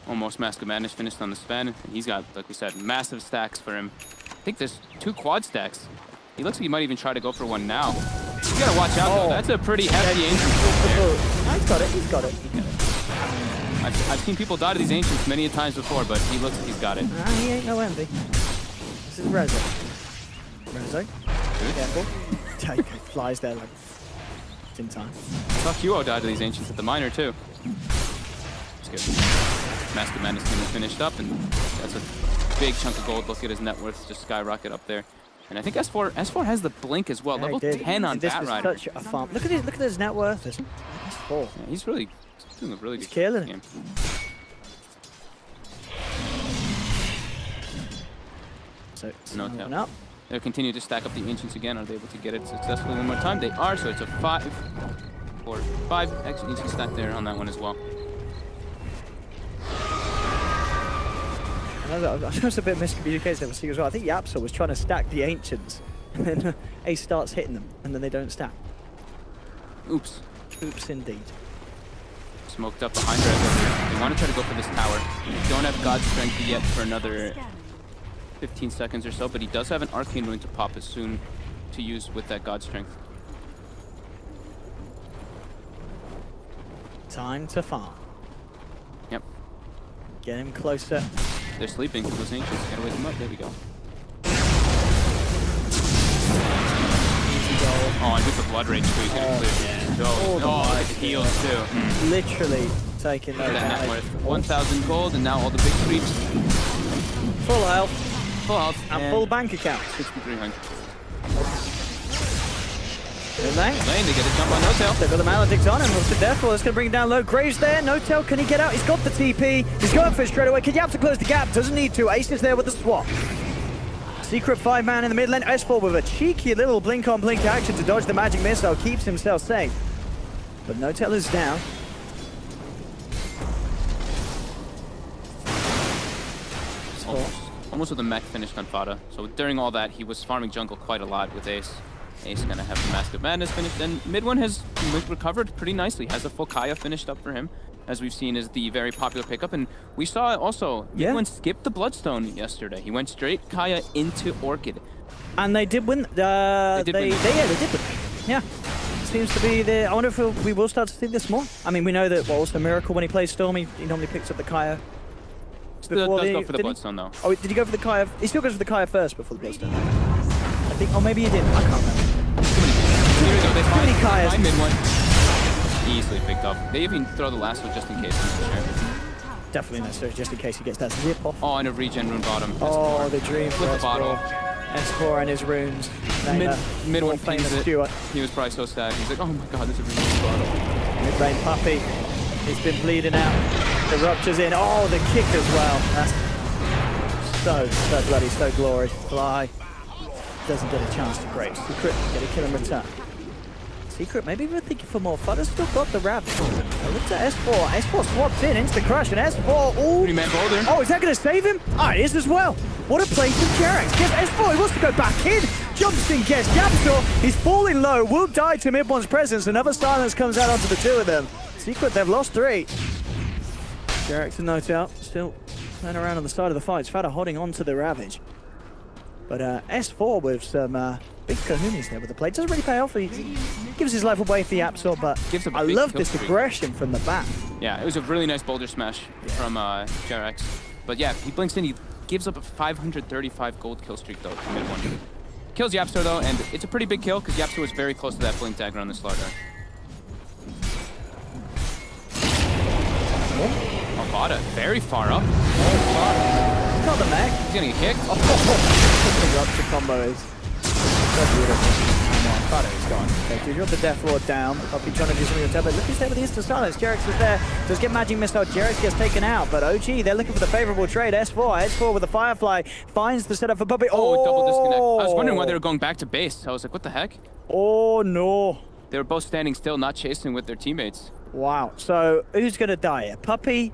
F: Almost Mask of Madness finished on the Sven. And he's got, like we said, massive stacks for him. I think there's 2 quad stacks. He looks like he might even try to go for one now. You gotta watch out though. That's a pretty hefty ancient there.
E: No, he's got it. He's got it.
F: I've seen people die to these ancients many a times before, but he looks like he's got it.
E: He ain't no envy. This is Rezo. Rezo. Careful. Take Flies there like it's in time.
F: Saw QO died to these ancients at the minor too. It's good. Mask of Madness team is finished up, and that's a big chunk of gold. Look at his net worth just skyrocket up there. And I think S4 has the blink as well.
E: Yeah,
F: Level 10 on
E: this
F: Bat
E: was
F: Rider.
E: such a fun. Look at his net worth. It's 4.
F: Yeah, he's doing a really
E: He's
F: good
E: killing
F: game.
E: So
F: No
E: one
F: tap.
E: up.
F: They'll continue to stack up the ancients again. Are they able to get it successfully one more time? They are, so it's a 5 extra ancient stack there on that one as well.
E: I was a bit miscommunicated there with Sig as well. I think Yapsor was trying to stack the ancients, and then Ace starts hitting them, and then they don't stack.
F: Oops.
E: Oops, indeed.
F: Smoked up behind her. They want to try to go for this tower. Don't have God's Strength yet for another 15 seconds or so, but he does have an Arcane Rune to pop as soon to use with that God Strength.
E: Time to farm.
F: Yep.
E: Get him closer.
F: They're sleeping, those ancients. Gotta wake them up. There we go.
E: Easy goal.
F: Oh, and with the Blood Rage too, he could have cleared it. Oh, look at the heals too.
E: Literally taking
F: Look
E: those
F: at that net
E: out.
F: worth. 1,000 gold, and now all the big creeps.
E: Full health
F: Full health.
E: and full bank account.
F: 6,300.
E: Mid lane.
F: Lane to get a jump on No-Tail.
E: They've got the Maledicts on and the Deathfall is going to bring it down low. Graves there, No-Tail, can he get out? He's got the TP, he's going for it straight away. Can Yap to close the gap? Doesn't need to. Ace is there with the swap. Secret 5-man in the mid lane. S4 with a cheeky little blink on blink action to dodge the magic missile, keeps himself safe. But No-Tail is down.
F: Almost with a mech finished on Fada. So during all that, he was farming jungle quite a lot with Ace. Ace gonna have the Mask of Madness finished, and mid one has recovered pretty nicely. Has a full Kaya finished up for him, as we've seen is the very popular pickup. And we saw also, mid one skipped the Bloodstone yesterday. He went straight Kaya into Orchid.
E: And they did win. They did win. Yeah. Seems to be the. I wonder if we will start to see this more. I mean, we know that also Miracle when he plays Storm, he normally picks up the Kaya.
F: Does go for the Bloodstone though.
E: Oh, did he go for the Kaya? He still goes for the Kaya first before the Bloodstone. I think. Oh, maybe he didn't. I can't remember.
F: Here we go. They
E: Too many Kayas.
F: mid one. Easily picked up. They even throw the last one just in case.
E: Definitely necessary, just in case he gets that zip off.
F: Oh, and a regen rune bottom.
E: Oh, the dream for
F: Flip the bottle.
E: S4 and his runes.
F: Mid one
E: famous
F: pings it.
E: Stewart.
F: He was probably so sad. He's like, oh my god, this is a rune bottle.
E: Mid lane Puppey. He's been bleeding out. The rupture's in. Oh, the kick as well. That's so bloody, so glory. Fly. Doesn't get a chance to Graves. Secret, get a kill in return. Secret, maybe we're thinking for more. Fudder's still got the Ravage. Look at S4. S4 swaps in, into the crush, and S4, ooh.
F: 3-man boulder.
E: Oh, is that going to save him? Ah, it is as well. What a play from Jerax. Gets S4, he wants to go back in. Jumps in, gets Capsule. He's falling low, will die to mid one's presence. Another silence comes out onto the two of them. Secret, they've lost 3. Jerax and No-Tail still playing around on the side of the fight. Fada holding on to the Ravage. But S4 with some big kahunas there with the play. Doesn't really pay off. He gives his life away for the Absol, but I love this aggression from the back.
F: Yeah, it was a really nice boulder smash from Jerax. But yeah, he blinks in, he gives up a 535 gold kill streak though to mid one. Kills Yapster though, and it's a pretty big kill because Yapster was very close to that blink dagger on the Slardar. Oh, Vada, very far up.
E: Got the mech.
F: He's gonna get kicked.
E: Oh, the rupture combo is so beautiful. Vada is gone. Okay, you drop the Death Lord down. Puppey trying to do something with Tablet. Look who's there with the instant silence. Jerax is there. Does get Magic Missile. Jerax gets taken out, but OG, they're looking for the favorable trade. S4 with the Firefly finds the setup for Puppey.
F: Oh, double disconnect. I was wondering why they were going back to base. I was like, what the heck?
E: Oh no.
F: They were both standing still, not chasing with their teammates.
E: Wow. So who's gonna die here? Puppey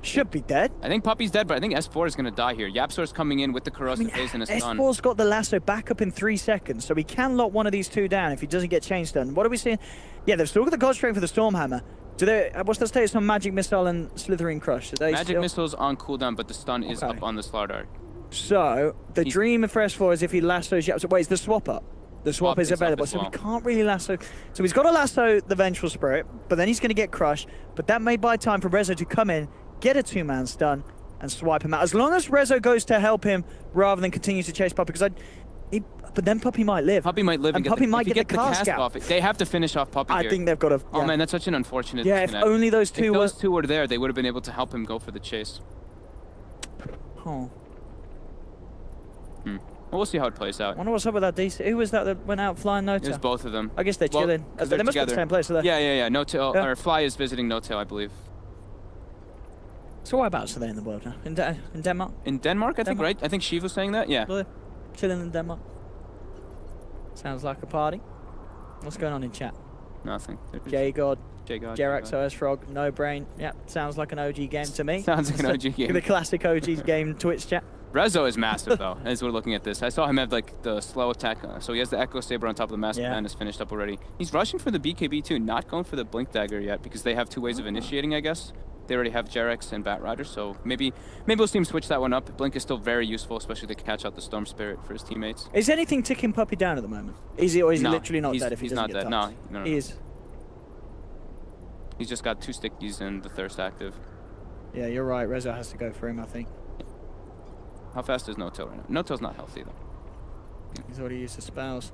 E: should be dead.
F: I think Puppey's dead, but I think S4 is gonna die here. Yapsor's coming in with the corrosive phase and a stun.
E: S4's got the lasso back up in 3 seconds, so he can lock one of these two down if he doesn't get chain stun. What are we seeing? Yeah, they've still got the God Strength for the Stormhammer. Do they? What's the status on Magic Missile and Slithering Crush?
F: Magic Missile's on cooldown, but the stun is up on the Slardar.
E: So the dream for S4 is if he lassos Yap. So wait, is the swap up? The swap is available, so he can't really lasso. So he's got to lasso the Vengeful Spirit, but then he's going to get crushed. But that may buy time for Rezo to come in, get a 2-man stun, and swipe him out. As long as Rezo goes to help him rather than continue to chase Puppey, because but then Puppey might live.
F: Puppey might live, and
E: Puppey might get the cast out.
F: off. They have to finish off Puppey
E: I
F: here.
E: think they've got to.
F: Oh man, that's such an unfortunate.
E: Yeah, if only those two
F: were there, they would have been able to help him go for the chase.
E: Oh.
F: Well, we'll see how it plays out.
E: I wonder what's up with that DC. Who was that went out flying No-Tail?
F: It was both of them.
E: I guess they're chilling. They must be the same place, are they?
F: Yeah. No-Tail, or Fly is visiting No-Tail, I believe.
E: So whereabouts are they in the world now? In Denmark?
F: In Denmark, I think, right? I think Shiv was saying that, yeah.
E: Really? Chilling in Denmark. Sounds like a party. What's going on in chat?
F: Nothing.
E: J-God. Jerax, OS Frog, No Brain. Yep, sounds like an OG game to me.
F: Sounds like an OG game.
E: The classic OG game Twitch chat.
F: Rezo is massive though, as we're looking at this. I saw him have like the slow attack, so he has the Echo Saber on top of the Mask of Madness finished up already. He's rushing for the BKB too, not going for the Blink Dagger yet because they have 2 ways of initiating, I guess. They already have Jerax and Bat Rider, so maybe we'll see him switch that one up. Blink is still very useful, especially to catch out the Storm Spirit for his teammates.
E: Is anything ticking Puppey down at the moment? Is he, or is he literally not dead if he doesn't get
F: dead. No.
E: He is.
F: He's just got 2 stickies and the Thirst active.
E: Yeah, you're right. Rezo has to go for him, I think.
F: How fast is No-Tail right now? No-Tail's not healthy though.
E: He's already used the spells.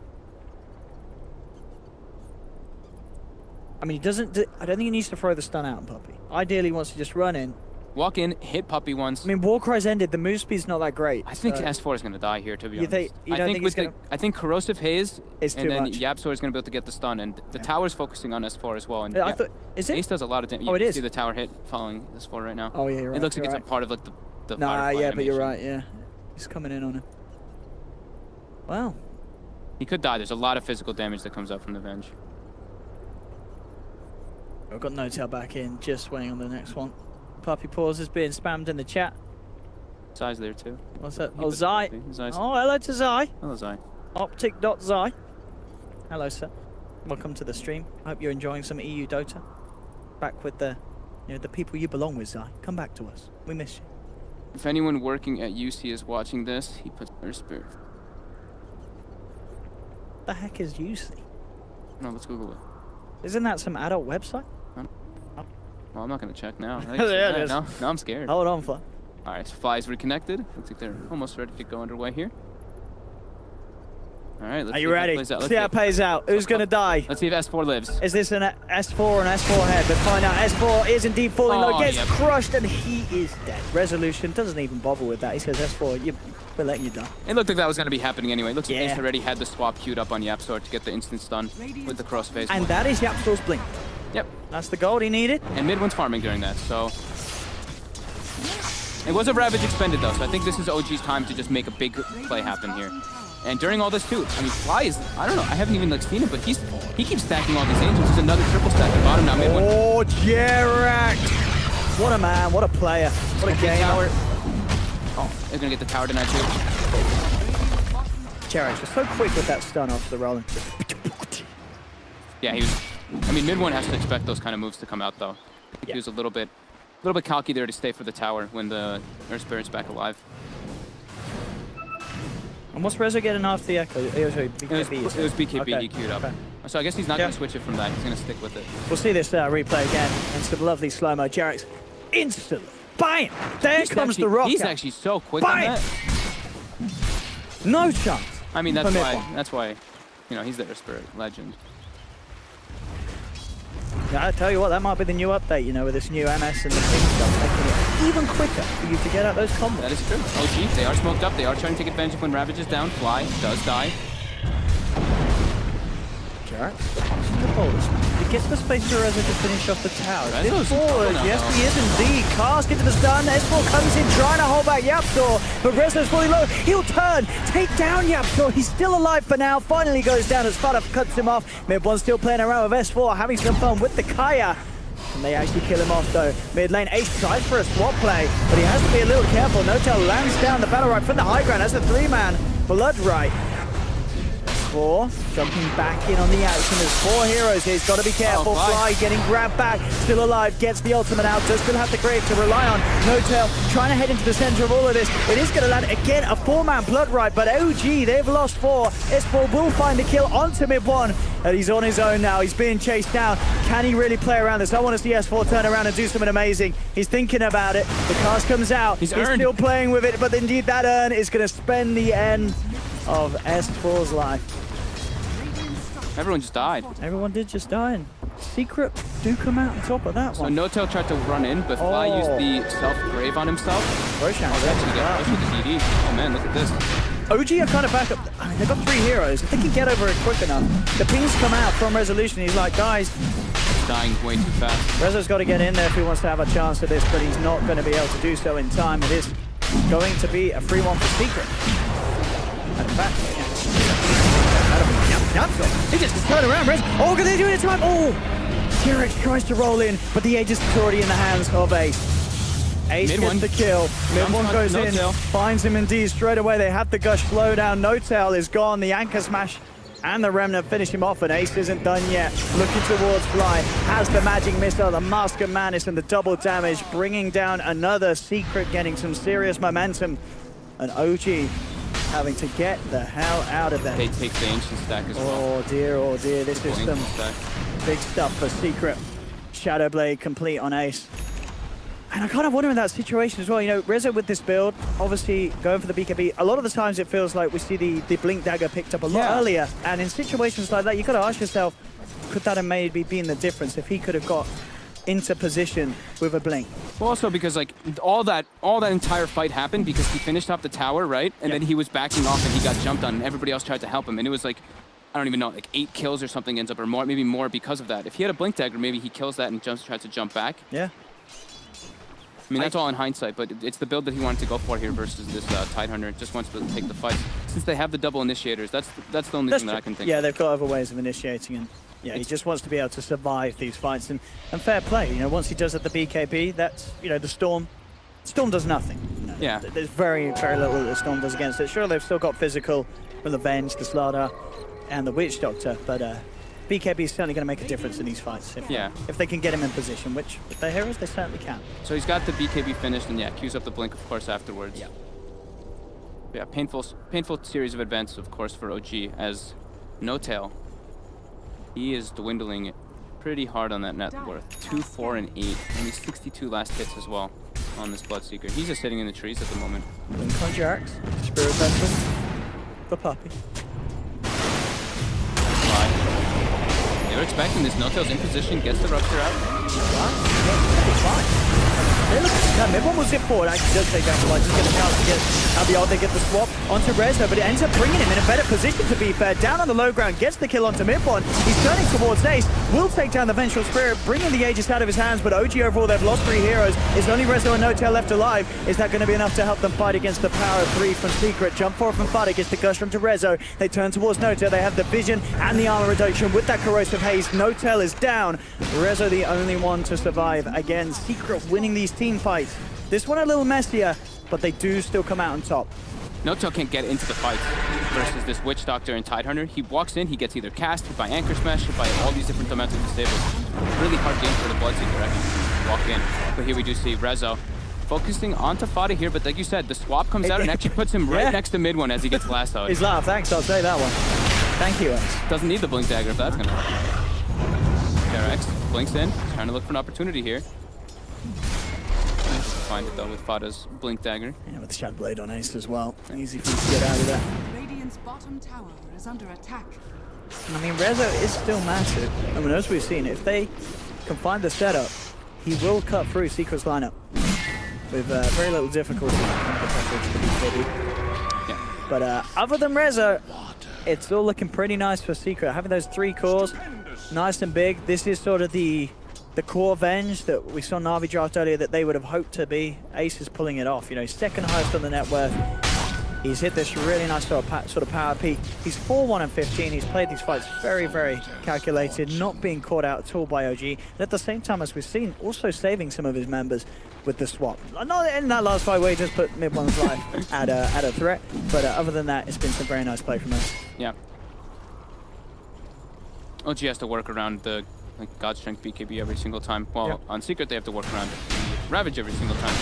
E: I mean, he doesn't. I don't think he needs to throw the stun out on Puppey. Ideally, he wants to just run in,
F: Walk in, hit Puppey once.
E: I mean, Warcry's ended. The move speed's not that great.
F: I think
E: so-
F: S4 is going to die here, to be
E: You
F: honest.
E: think- you don't think he's gonna-
F: I think Corrosive Haze
E: It's
F: and
E: too
F: then
E: much.
F: Yapsor is going to be able to get the stun, and the tower's focusing on S4 as well. And
E: I thought, is it?
F: Ace does a lot of damage.
E: Oh,
F: You
E: it
F: can
E: is.
F: see the tower hit following S4 right now.
E: Oh, yeah, you're right.
F: It looks like
E: you're
F: it's
E: right.
F: a part of like the
E: Nah,
F: firefly
E: yeah, but you're
F: animation.
E: right, yeah. He's coming in on him. Wow.
F: He could die. There's a lot of physical damage that comes up from the Venge.
E: I've got No Tail back in, just waiting on the next one. Puppy Paws is being spammed in the chat.
F: Zai's there too.
E: What's that?
F: He
E: Oh,
F: was
E: Zai.
F: happy. Zai's-
E: Oh, hello to Zai.
F: Hello, Zai.
E: Optic.Zai. Hello, sir. Welcome to the stream. I hope you're enjoying some EU Dota. Back with the, the people you belong with, Zai. Come back to us. We miss you.
F: If anyone working at UC is watching this, he puts their spirit.
E: The heck is UC?
F: No, let's Google it.
E: Isn't that some adult website?
F: Well, I'm not gonna check now.
E: There it is.
F: Now I'm scared.
E: Hold on, Fly.
F: All right, so Fly's reconnected. Looks like they're almost ready to go underway here. All right, let's
E: Are
F: see
E: you
F: if that
E: ready?
F: plays out.
E: See how it plays out. Who's going to die?
F: Let's see if S4 lives.
E: Is this an S4 or an S4 head? Let's find out. S4 is indeed falling low,
F: Oh,
E: gets
F: yep.
E: crushed, and he is dead. Resolution doesn't even bother with that. He says, S4, we're letting you die.
F: It looked like that was going to be happening anyway. Looks like
E: Yeah.
F: Ace already had the swap queued up on Yapsor to get the instant stun with the cross phase.
E: And that is Yapsor's blink.
F: Yep.
E: That's the gold he needed.
F: And mid one's farming during that, so... It was a Ravage expended though, so I think this is OG's time to just make a big play happen here. And during all this too, I mean, Fly is, I don't know, I haven't even seen it, but he keeps stacking all these angels. There's another triple stack at bottom now, mid one.
E: Oh, Jarak! What a man, what a player, what a
F: Big
E: gamer.
F: tower. Oh, they're gonna get the tower tonight too.
E: Jarak was so quick with that stun after the rolling.
F: Yeah, he was, I mean, mid one has to expect those kind of moves to come out though. He was a little bit cocky there to stay for the tower when the Earth Spirit's back alive.
E: And what's Rezo getting after the Echo? It was BKB.
F: It was BKB,
E: Okay,
F: he queued up.
E: okay.
F: So I guess he's not
E: Yeah.
F: going to switch it from that. He's going to stick with it.
E: We'll see this replay again. And some lovely slow-mo. Jarek's instantly. Bam! There
F: He's
E: comes
F: actually,
E: the rock.
F: He's actually so quick on
E: Bang!
F: that.
E: No chance.
F: I mean, that's
E: For
F: why.
E: Midpoint.
F: That's why. You know, he's the Earth Spirit legend.
E: Yeah, I tell you what, that might be the new update, with this new MS and the ping stuff, making it even quicker for you to get out those combos.
F: That is true. OG, they are smoked up. They are trying to take advantage of when Ravage is down. Fly does die.
E: Jarrett, the bowlers. He gets the space for Reza to finish off the tower.
F: Rezo's
E: Spin
F: in trouble
E: forward,
F: now,
E: yes
F: though.
E: he is indeed. Cast into the stun, S4 comes in trying to hold back Yapsor, but Rezo's fully low. He'll turn, take down Yapsor. He's still alive for now, finally goes down as Spada cuts him off. Mid one still playing around with S4, having some fun with the Kaya. And they actually kill him off though. Mid lane, Ace tries for a swap play, but he has to be a little careful. No-Tail lands down the battle right from the high ground as the three-man Blood right. S4 jumping back in on the action. There's 4 heroes here. He's got to be careful.
F: Oh, Fly.
E: Fly getting grabbed back. Still alive. Gets the ultimate out. Does still have the grave to rely on. No-Tail trying to head into the center of all of this. It is going to land again a 4-man Blood right, but OG, they've lost 4. S4 will find the kill onto mid 1. And he's on his own now. He's being chased down. Can he really play around this? I want to see S4 turn around and do something amazing. He's thinking about it. The cast comes out.
F: He's
E: He's
F: earned.
E: still playing with it, but indeed that urn is going to spend the end of S4's life.
F: Everyone just died.
E: Everyone did just die, and Secret do come out on top of that
F: So
E: one.
F: No-Tail tried to run in, but Fly used the self-grave on himself.
E: Roshan,
F: Oh, that's gonna get pushed with the DD. Oh man, look at this.
E: OG are kind of back up. I mean, they've got 3 heroes. If they can get over it quick enough, the pings come out from Resolution. He's like, guys,
F: It's dying way too fast.
E: Rezo's got to get in there if he wants to have a chance at this, but he's not going to be able to do so in time. It is going to be a free one for Secret. And in fact, he just turn around, Rez. Oh, can they do it in time? Oh! T-Rex tries to roll in, but the Aegis is already in the hands of Ace. Ace
F: Mid
E: gets
F: one.
E: the kill. Mid
F: Comes
E: one
F: on
E: goes
F: to
E: in,
F: No-Tail.
E: finds him indeed straight away. They have the gush slow down. No-Tail is gone. The anchor smash and the remnant finish him off, and Ace isn't done yet. Looking towards Fly, has the magic missile, the Mask of Madness, and the double damage, bringing down another Secret, getting some serious momentum. And OG having to get the hell out of there.
F: They take the ancient stack as well.
E: Oh dear, this is
F: Ancient
E: some
F: stack.
E: big stuff for Secret. Shadow Blade complete on Ace. And I kind of wonder in that situation as well, Rezo with this build, obviously going for the BKB, a lot of the times it feels like we see the Blink Dagger picked up a lot earlier. And in situations like that, you got to ask yourself, could that have maybe been the difference if he could have got into position with a blink.
F: Well, also because like all that entire fight happened because he finished off the tower, right? And then he was backing off and he got jumped on and everybody else tried to help him. And it was like, I don't even know, like 8 kills or something ends up, or more, maybe more because of that. If he had a blink dagger, maybe he kills that and tries to jump back.
E: Yeah.
F: I mean, that's all in hindsight, but it's the build that he wanted to go for here versus this Tidehunter. Just wants to take the fight. Since they have the double initiators, that's the only thing that I can think of.
E: Yeah, they've got other ways of initiating, and yeah, he just wants to be able to survive these fights. And fair play, you know, once he does it the BKB, that's, you know, the Storm does nothing. You know,
F: Yeah.
E: There's very, very little that the Storm does against it. Sure, they've still got physical with the Venge, the Slaughter, and the Witch Doctor, but BKB is certainly going to make a difference in these fights. If they can get him in position, which with their heroes, they certainly can.
F: So he's got the BKB finished, and yeah, queues up the blink, of course, afterwards. Yeah, painful series of advances, of course, for OG, as No-Tail, he is dwindling pretty hard on that net worth. 2, 4, and 8, only 62 last hits as well on this Bloodseeker. He's just sitting in the trees at the moment.
E: Blink on Jarx, Spirit Vessel, the Puppy.
F: They were expecting this. No-Tail's in position, gets the Rupture out.
E: It's fine. Everyone will zip forward. Actually, does take down the light. Just get a chance to get out the ult. They get the swap onto Rezo, but it ends up bringing him in a better position, to be fair. Down on the low ground, gets the kill onto mid-one. He's turning towards Ace. Will take down the Vengeful Spirit, bringing the Aegis out of his hands, but OG overall, they've lost 3 heroes. It's only Rezo and No-Tail left alive. Is that going to be enough to help them fight against the power of 3 from Secret? Jump forward from Fada, gets the gush from to Rezo. They turn towards No-Tail. They have the vision and the armor reduction with that corrosive haze. No-Tail is down. Rezo the only one to survive. Again, Secret winning these team fights. This one a little messier, but they do still come out on top.
F: No-Tail can't get into the fight versus this Witch Doctor and Tidehunter. He walks in, he gets either cast, hit by Anchor Smash, hit by all these different domestic disables. Really hard game for the Bloodseeker, actually. Walk in. But here we do see Rezo focusing onto Fada here, but like you said, the swap comes out and actually puts him right next to mid one as he gets last out.
E: He's laughed. Thanks, I'll say that one. Thank you, Ace.
F: Doesn't need the Blink Dagger if that's gonna work. Jarx blinks in, trying to look for an opportunity here. Find it though with Fada's Blink Dagger.
E: Yeah, with the Shadow Blade on Ace as well. Easy for him to get out of that.
D: Radiant's bottom tower is under attack.
E: I mean, Rezo is still massive. I mean, as we've seen, if they can find the setup, he will cut through Secret's lineup with very little difficulty.
F: Yeah.
E: But other than Rezo, it's all looking pretty nice for Secret. Having those 3 cores, nice and big. This is sort of the core Venge that we saw Na'Vi draft earlier that they would have hoped to be. Ace is pulling it off. You know, he's second highest on the net worth. He's hit this really nice sort of power peak. He's 4-1 and 15. He's played these fights very, very calculated, not being caught out at all by OG. And at the same time, as we've seen, also saving some of his members with the swap. Not in that last fight where he just put mid-one's life at a threat, but other than that, it's been some very nice play from us.
F: Yeah. OG has to work around the God Strength BKB every single time. Well, on Secret they have to work around Ravage every single time.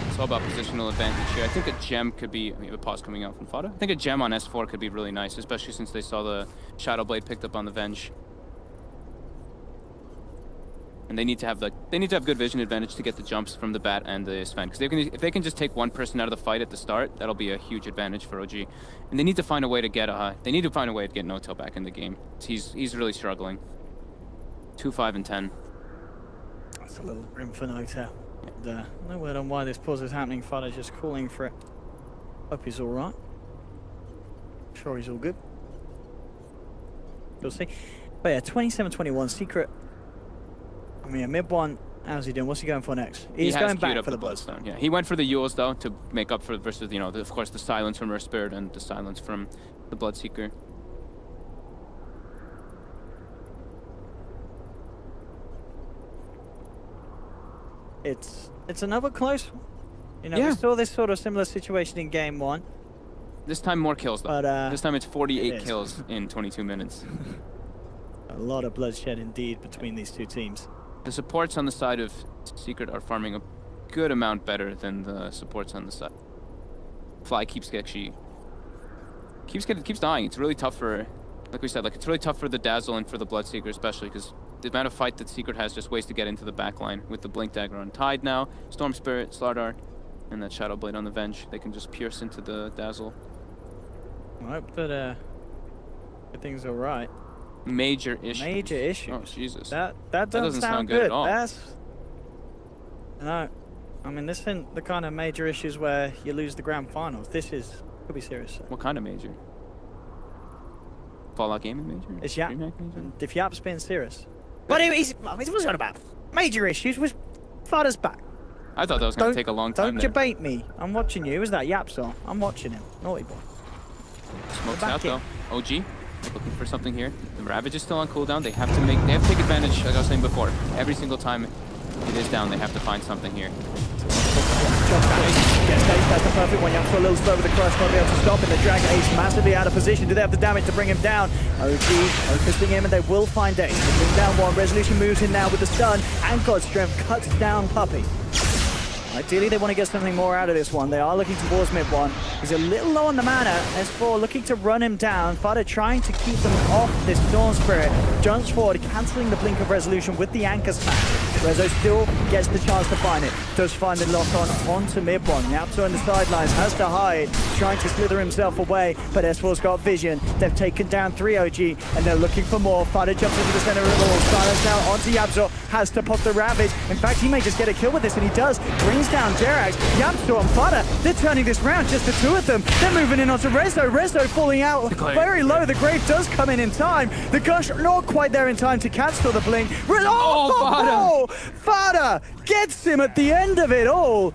F: It's all about positional advantage here. I think a gem could be, we have a pause coming out from Fada. I think a gem on S4 could be really nice, especially since they saw the Shadow Blade picked up on the Venge. And they need to have good vision advantage to get the jumps from the Bat and the Sven. Because if they can just take one person out of the fight at the start, that'll be a huge advantage for OG. And they need to find a way to get No-Tail back in the game. He's really struggling. 2, 5, and 10.
E: That's a little grim for No-Tail. No word on why this pause is happening. Fada just calling for it. Hope he's all right. Sure he's all good. We'll see. But yeah, 27-21. Secret. I mean, mid-one. How's he doing? What's he going for next? He's going back for the Bloodstone.
F: Yeah, he went for the Yules though to make up for versus of course the silence from Earth Spirit and the silence from the Bloodseeker.
E: It's another close one. You know, we saw this sort of similar situation in game 1.
F: This time more kills though.
E: But,
F: this time it's 48 kills in 22 minutes.
E: A lot of bloodshed indeed between these two teams.
F: The supports on the side of Secret are farming a good amount better than the supports on the side. Fly keeps dying. It's really tough for, like we said, it's really tough for the Dazzle and for the Bloodseeker especially because the amount of fight that Secret has just ways to get into the back line with the Blink Dagger on Tide now, Storm Spirit, Slardar, and that Shadow Blade on the Venge. They can just pierce into the Dazzle.
E: I hope that everything's alright.
F: Major issues.
E: Major issues.
F: Oh, Jesus.
E: That doesn't sound
F: good at all.
E: No. I mean, this isn't the kind of major issues where you lose the grand finals. This could be serious.
F: What kind of major? Fallout Gaming major?
E: It's Yap.
F: DreamHack major?
E: If Yap's being serious. But he's what's that about? Major issues was Fada's back.
F: I thought that was going to take a long time
E: Don't
F: there.
E: debate me. I'm watching you. Who's that Yap song? I'm watching him. Naughty boy.
F: Smokes
E: back
F: out
E: in.
F: though. OG looking for something here. The Ravage is still on cooldown. They have to take advantage, like I was saying before. Every single time it is down, they have to find something here.
E: Gets Ace, that's the perfect one. Young's a little slow with the crush, not be able to stop him. The drag Ace massively out of position. Do they have the damage to bring him down? OG focusing him, and they will find Ace. They bring down one. Resolution moves in now with the stun, and God's Strength cuts down Puppey. Ideally, they want to get something more out of this one. They are looking towards mid one. He's a little low on the mana. S4 looking to run him down. Fada trying to keep them off this Storm Spirit. Jumps forward, cancelling the blink of Resolution with the anchor smash. Rezo still gets the chance to find it. Does find the lock on onto mid one. Yapto on the sidelines has to hide, trying to slither himself away, but S4's got vision. They've taken down 3 OG, and they're looking for more. Fada jumps into the center of the wall. Silence now onto Yapto. Has to pop the Ravage. In fact, he may just get a kill with this, and he does. Brings down Jerax, Yapto and Fada. They're turning this round, just the two of them. They're moving in onto Rezo. Rezo falling out very low. The Grave does come in time. The Gush not quite there in time to cancel the blink. Fada gets him at the end of it all.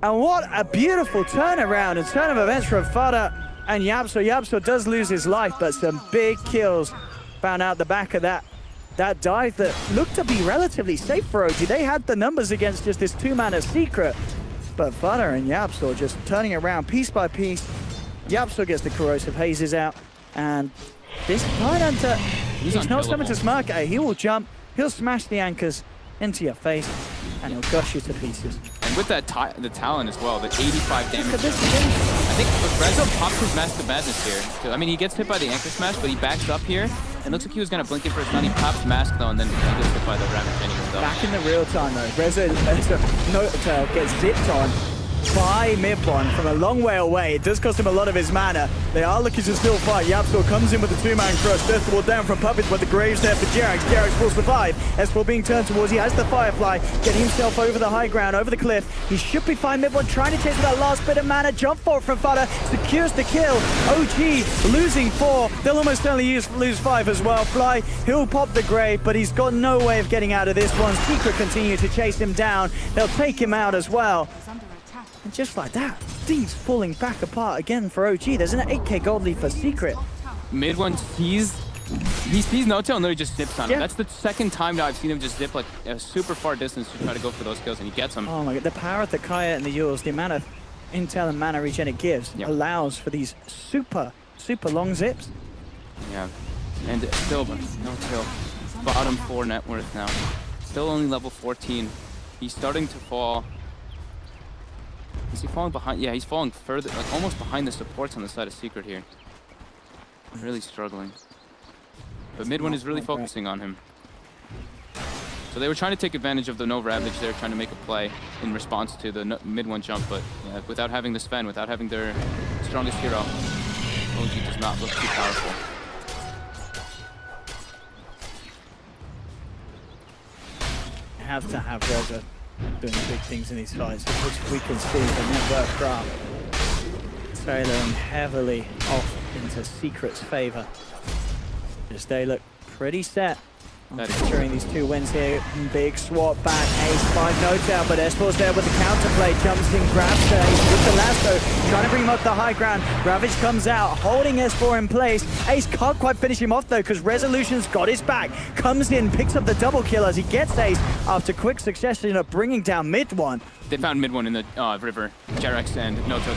E: And what a beautiful turnaround and turn of events from Fada and Yapso. Yapso does lose his life, but some big kills found out the back of that dive that looked to be relatively safe for OG. They had the numbers against just this 2-mana secret, but Fada and Yapso just turning around piece by piece. Yapso gets the corrosive hazes out, and this Tidehunter, he's not something to smirk at. He will jump, he'll smash the anchors into your face, and he'll gush you to pieces.
F: And with that the Talon as well, the 85 damage. I think Rezo popped his Mask of Madness here. I mean, he gets hit by the anchor smash, but he backs up here. And looks like he was going to blink in for a stun. He pops Mask though, and then he gets hit by the Ravage anyway though.
E: Back in the real time though, Rezo gets zipped on by mid-one from a long way away. It does cost him a lot of his mana. They are looking to still fight. Yapstor comes in with a 2-man crush. First of all down from Puppets, but the Graves there for Jerax. Jerax will survive. S4 being turned towards, he has the Firefly, getting himself over the high ground, over the cliff. He should be fine. Mid-one trying to chase that last bit of mana. Jump forward from Fada, secures the kill. OG losing 4. They'll almost only lose 5 as well. Fly, he'll pop the Grave, but he's got no way of getting out of this one. Secret continue to chase him down. They'll take him out as well. And just like that, things falling back apart again for OG. There's an 8k gold lead for Secret.
F: Mid one sees No-Tail and literally just zips on him. That's the second time now I've seen him just zip like a super far distance to try to go for those kills, and he gets them.
E: Oh my god, the power of the Kaya and the Yules, the amount of intel and mana regen it gives allows for these super long zips.
F: Yeah, and still No-Tail, bottom 4 net worth now. Still only level 14. He's starting to fall. Is he falling behind? Yeah, he's falling further, like almost behind the supports on the side of Secret here. Really struggling. But mid one is really focusing on him. So they were trying to take advantage of the no Ravage there, trying to make a play in response to the mid one jump, but yeah, without having the Sven, without having their strongest hero, OG does not look too powerful.
E: You have to have Reza doing big things in these fights, which we can see the network graph trailing heavily off into Secret's favor. Just they look pretty set on securing these 2 wins here. Big swap back, Ace 5 No-Tail, but S4's there with the counterplay, jumps in, grabs the Ace with the lasso, trying to bring him up the high ground. Ravage comes out, holding S4 in place. Ace can't quite finish him off though, because Resolution's got his back. Comes in, picks up the double kill as he gets Ace after quick succession of bringing down mid one.
F: They found mid one in the river. Jerax and No-Tail,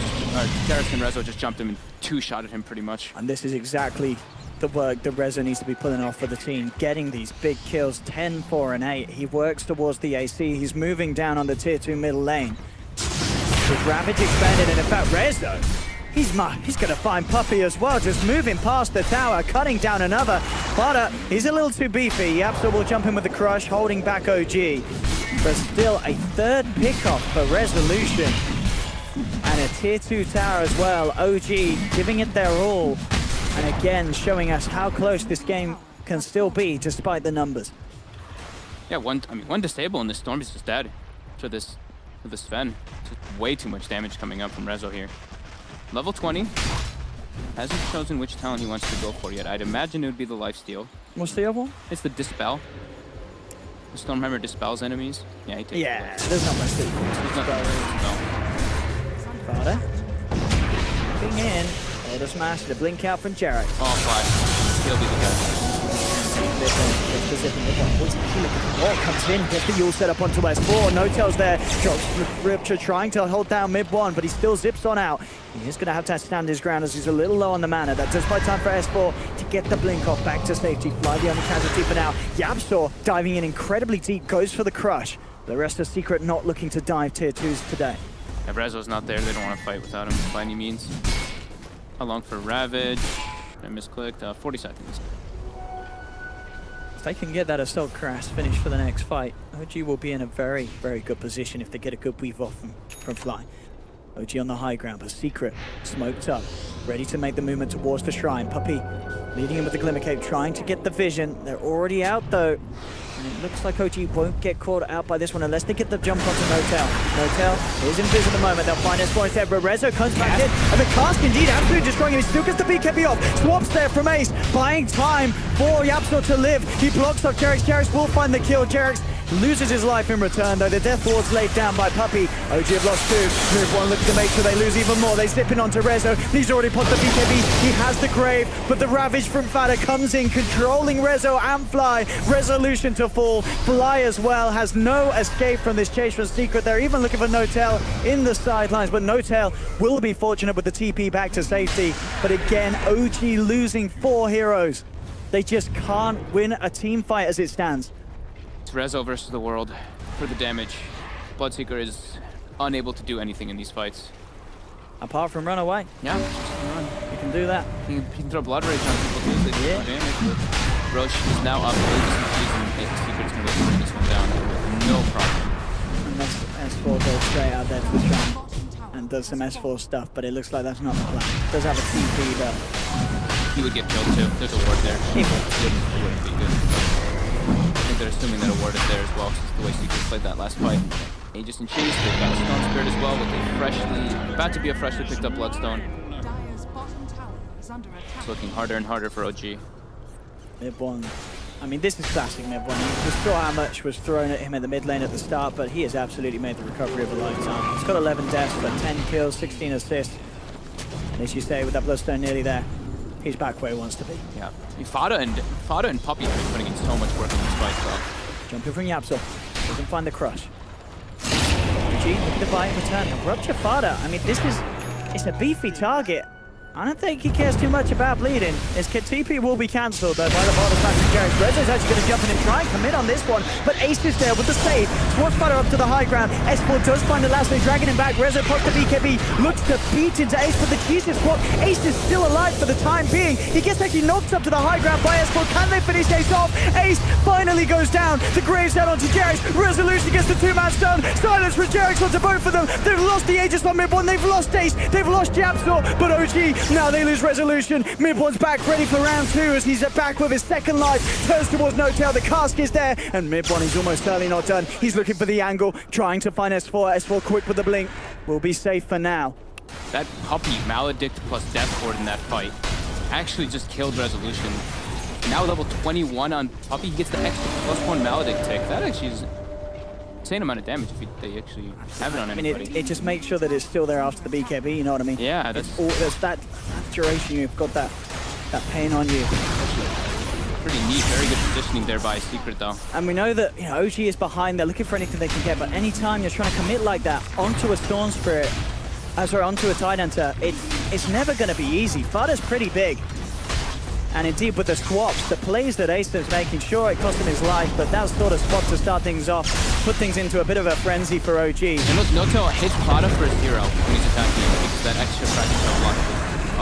F: Jerax and Rezo just jumped him and 2-shotted him pretty much.
E: And this is exactly the work that Rezo needs to be pulling off for the team, getting these big kills, 10, 4, and 8. He works towards the AC. He's moving down on the tier 2 middle lane. With Ravage expanded, and in fact, Rezo, he's going to find Puppey as well, just moving past the tower, cutting down another. But he's a little too beefy. Yapso will jump in with the crush, holding back OG. But still a 3rd pickoff for Resolution. And a tier 2 tower as well. OG giving it their all. And again, showing us how close this game can still be despite the numbers.
F: Yeah, one disable and the Storm is just dead for this Sven. Just way too much damage coming up from Rezo here. Level 20. Hasn't chosen which talent he wants to go for yet. I'd imagine it would be the lifesteal.
E: What's the other one?
F: It's the Dispel. The Stormhammer dispels enemies. Yeah, he takes
E: Yeah, there's not much to do.
F: There's nothing to dispel.
E: Fada. Moving in. Oh, the smash, the blink out from Jarek.
F: Oh, flash. He'll be the guy.
E: Oh, comes in, gets the Yule set up onto S4. No-Tail's there. Drops Ripture trying to hold down mid one, but he still zips on out. He's going to have to stand his ground as he's a little low on the mana. That does buy time for S4 to get the blink off back to safety. Fly the only casualty for now. Yabsaw diving in incredibly deep, goes for the crush. The rest of Secret not looking to dive tier 2s today.
F: If Rezo's not there, they don't want to fight without him by any means. How long for Ravage? I misclicked. 40 seconds.
E: If they can get that Assault Crash finished for the next fight, OG will be in a very, very good position if they get a good weave off from Fly. OG on the high ground, but Secret smoked up, ready to make the movement towards the shrine. Puppey leading him with the Glimmer Cape, trying to get the vision. They're already out though. And it looks like OG won't get caught out by this one unless they get the jump onto No-Tail. No-Tail is invis at the moment. They'll find his point there, but Rezo comes back in. And the cask indeed absolutely destroying him. He still gets the BKB off. Swaps there from Ace, buying time for Yapsor to live. He blocks off Jerix. Jerix will find the kill. Jerix loses his life in return, though. The death ward's laid down by Puppey. OG have lost 2. Move 1 looking to make sure they lose even more. They zip in onto Rezo. He's already put the BKB. He has the grave, but the Ravage from Fada comes in, controlling Rezo and Fly. Resolution to fall. Fly as well has no escape from this chase from Secret. They're even looking for No-Tail in the sidelines, but No-Tail will be fortunate with the TP back to safety. But again, OG losing 4 heroes. They just can't win a team fight as it stands.
F: It's Rezo versus the world for the damage. Bloodseeker is unable to do anything in these fights.
E: Apart from run away.
F: Yeah, just run.
E: You can do that.
F: He can throw Blood Rage on people too, so they do
E: Yeah.
F: more damage. But Roche is now up. Secret's gonna be bring this one down with no problem.
E: And S4 goes straight out there to the shrine
D: Bottom tower
E: and does some
D: has
E: S4 stuff, but it looks like that's not the plan. Does have a TP though.
F: He would get killed too. There's a ward there.
E: He
F: It wouldn't be good. I think they're assuming that a ward is there as well, since the way Secret played that last fight. Aegis and Chase, they've got a Stone Spirit as well, with about to be a freshly picked up Bloodstone.
D: Dire's bottom tower is under attack.
F: It's looking harder and harder for OG.
E: Mid one. I mean, this is classic Mid one. You saw how much was thrown at him in the mid lane at the start, but he has absolutely made the recovery of a lifetime. He's got 11 deaths, but 10 kills, 16 assists. And as you say, with that Bloodstone nearly there, he's back where he wants to be.
F: Yeah. I mean, Fada and Puppey have been putting in so much work in this fight, so.
E: Jumping from Yapsor. Doesn't find the crush. OG with the bite in return. And Rupture Fada. I mean, it's a beefy target. I don't think he cares too much about bleeding. His TP will be cancelled though by the bottom back to Jarek. Rezo's actually going to jump in and try and commit on this one, but Ace is there with the save. Swartz Fada up to the high ground. S4 does find the last one, dragging him back. Rezo pops the BKB, looks to beat into Ace, but the Jesus swap. Ace is still alive for the time being. He gets actually knocked up to the high ground by S4. Can they finish Ace off? Ace finally goes down. The Graves down onto Jarek. Resolution gets the 2-man stun. Silence for Jarek onto both of them. They've lost the Aegis on mid one. They've lost Ace. They've lost Japsor, but OG now they lose Resolution. Mid one's back, ready for round 2 as he's back with his second life. Turns towards No-Tail. The cask is there, and mid one is almost certainly not done. He's looking for the angle, trying to find S4. S4 quick with the blink. Will be safe for now.
F: That Puppey, Maledict plus Death Ward in that fight actually just killed Resolution. Now level 21 on Puppey, he gets the extra +1 Maledict tick. That actually is insane amount of damage if they actually have it on
E: I mean,
F: anybody.
E: it just makes sure that it's still there after the BKB, you know what I mean?
F: Yeah, that's
E: There's that duration, you've got that pain on you.
F: pretty neat. Very good positioning there by Secret, though.
E: And we know that OG is behind. They're looking for anything they can get. But anytime you're trying to commit like that onto a Storm Spirit, onto a Tidehunter, it's never going to be easy. Fada's pretty big. And indeed, with the swaps, the plays that Ace is making, sure it cost him his life, but that sort of spot to start things off, put things into a bit of a frenzy for OG.
F: And look, No-Tail hits Fada for 0 when he's attacking him because that extra fracture shot block.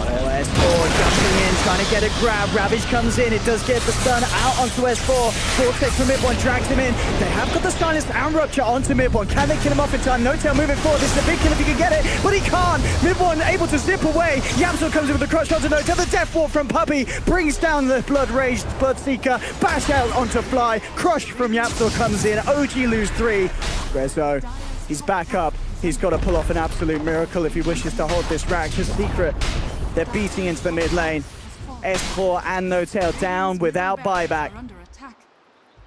E: S4 jumping in, trying to get a grab. Ravage comes in, it does get the stun out onto S4. Vortex from mid one drags him in. They have got the silence and rupture onto mid one. Can they kill him off in time? No tail moving forward. This is a big kill if he can get it, but he can't. Mid one able to zip away. Yapso comes in with the crush onto no tail. The death walk from Puppey brings down the blood raged Bloodseeker. Bash out onto Fly. Crush from Yapso comes in. OG lose 3. Rezo, he's back up. He's got to pull off an absolute miracle if he wishes to hold this rack. His secret. They're beating into the mid lane. S4 and No Tail down without buyback.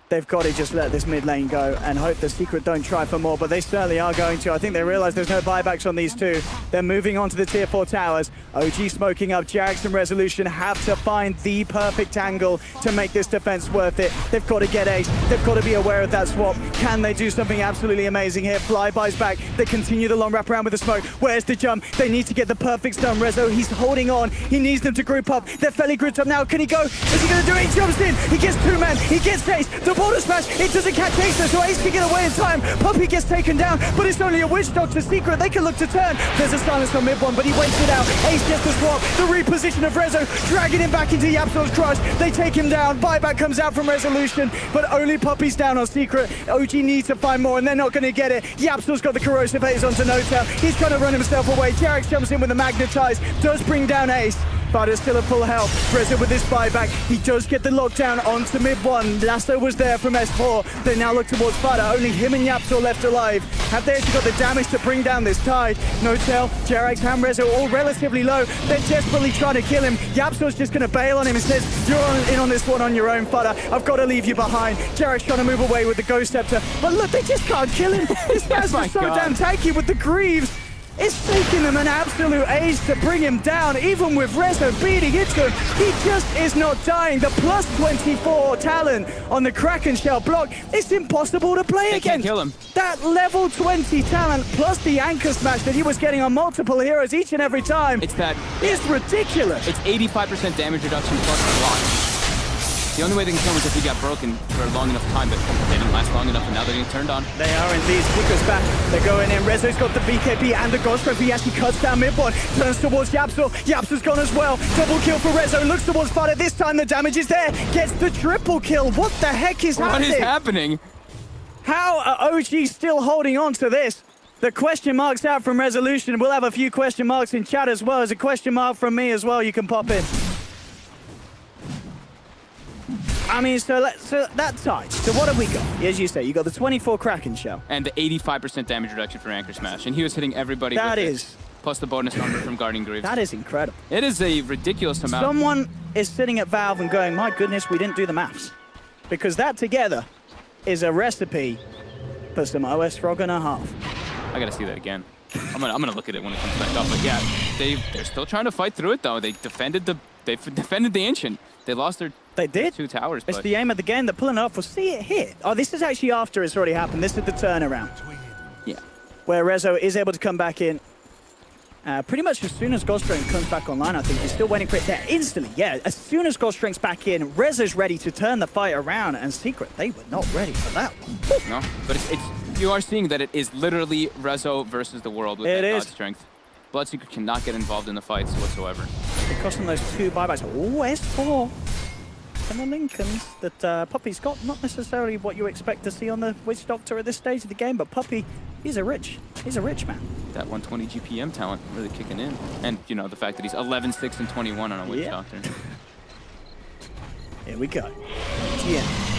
E: They've got to just let this mid lane go and hope the secret don't try for more, but they certainly are going to. I think they realize there's no buybacks on these two. They're moving on to the tier 4 towers. OG smoking up. Jax and Resolution have to find the perfect angle to make this defense worth it. They've got to get ace. They've got to be aware of that swap. Can they do something absolutely amazing here? Fly buys back. They continue the long wrap around with the smoke. Where's the jump? They need to get the perfect stun. Rezo, he's holding on. He needs them to group up. They're fairly grouped up now. Can he go? Is he going to do it? He jumps in. He gets 2 men. He gets ace. The border smash. It doesn't catch Ace, so Ace can get away in time. Puppey gets taken down, but it's only a Witch Doctor secret. They can look to turn. There's a silence from mid one, but he waits it out. Ace gets the swap. The reposition of Rezo, dragging him back into Yapso's crush. They take him down. Buyback comes out from Resolution, but only Puppey's down on secret. OG needs to find more, and they're not going to get it. Yapso's got the corrosive haze onto No Tail. He's trying to run himself away. Jarex jumps in with the magnetize, does bring down Ace. But it's still at full health. Rezo with this buyback. He does get the lockdown onto mid one. Lasso was there from S4. They now look towards Fada. Only him and Yapso left alive. Have they actually got the damage to bring down this tide? No Tail, Jarex, and Rezo all relatively low. They're desperately trying to kill him. Yapso's just going to bail on him and says, you're in on this one on your own, Fada. I've got to leave you behind. Jarex trying to move away with the Ghost Scepter. But look, they just can't kill him. This guy's so damn tanky with the Greaves. It's taking them an absolute age to bring him down, even with Rezo beating into him. He just is not dying. The plus 24 talent on the Kraken Shell block, it's impossible to play against.
F: Can't kill him.
E: That level 20 talent plus the anchor smash that he was getting on multiple heroes each and every time.
F: It's that.
E: It's ridiculous.
F: It's 85% damage reduction plus the block. The only way they can kill him is if he got broken for a long enough time, but they didn't last long enough, and now they're getting turned on.
E: They are indeed. Seeker's back. They're going in. Rezo's got the BKB and the Ghost Grip. He actually cuts down mid-one. Turns towards Yapso. Yapso's gone as well. Double kill for Rezo. Looks towards Fada. This time the damage is there. Gets the triple kill. What the heck is happening?
F: What is happening?
E: How are OG still holding on to this? The question mark's out from Resolution. We'll have a few question marks in chat as well. There's a question mark from me as well. You can pop in. I mean, so that's tied. So what have we got? As you say, you got the 24 Kraken Shell.
F: And the 85% damage reduction for Anchor Smash. And he was hitting everybody
E: That
F: with
E: is...
F: it, plus the bonus number from Guardian Greaves.
E: That is incredible.
F: It is a ridiculous amount.
E: Someone is sitting at Valve and going, my goodness, we didn't do the maths. Because that together is a recipe for some OS Frog and a half.
F: I gotta see that again. I'm gonna look at it when it comes back up. But yeah, they're still trying to fight through it though. They defended the Ancient. They lost their
E: They did.
F: 2 towers.
E: It's
F: but
E: the aim of the game. They're pulling it off. We'll see it hit. Oh, this is actually after it's already happened. This is the turnaround.
F: yeah.
E: Where Rezo is able to come back in. Pretty much as soon as Ghost Strength comes back online, I think he's still waiting for it there. Instantly, yeah. As soon as Ghost Strength's back in, Rezo's ready to turn the fight around. And Secret, they were not ready for that one.
F: No, but it's you are seeing that it is literally Rezo versus the world with that God strength. Bloodseeker cannot get involved in the fights whatsoever.
E: It cost them those 2 buybacks. Oh, S4. And the Lincolns that Puppey's got, not necessarily what you expect to see on the Witch Doctor at this stage of the game, but Puppey, he's a rich man.
F: That 120 GPM talent really kicking in. And, you know, the fact that he's 11, 6, and 21 on a Witch Doctor.
E: Here we go. GM.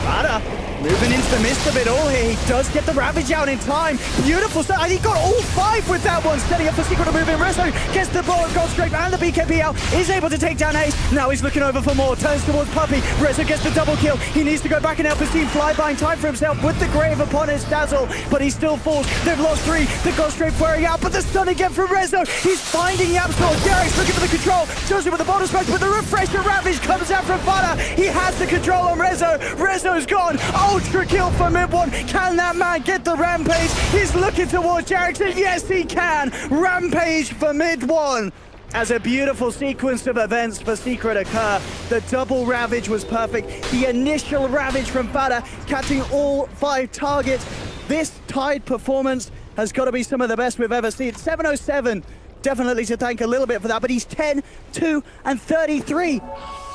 E: Fada moving into the midst of it all here. He does get the Ravage out in time. Beautiful stuff. And he got all 5 with that one. Setting up for Secret to move in. Rezo gets the ball, Gold Scrape and the BKB out. Is able to take down Ace. Now he's looking over for more. Turns towards Puppey. Rezo gets the double kill. He needs to go back and help his team fly by in time for himself with the Grave upon his Dazzle. But he still falls. They've lost 3. The Gold Scrape wearing out. But the stun again from Rezo. He's finding Yapso. Jarex looking for the control. Shows it with the bonus smash. But the refresher Ravage comes out from Fada. He has the control on Rezo. Rezo's gone. Ultra kill for mid one. Can that man get the rampage? He's looking towards Jarex, and yes, he can. Rampage for mid one. As a beautiful sequence of events for Secret occur, the double Ravage was perfect. The initial Ravage from Fada, catching all 5 targets. This tied performance has got to be some of the best we've ever seen. 707 definitely to thank a little bit for that, but he's 10, 2, and 33.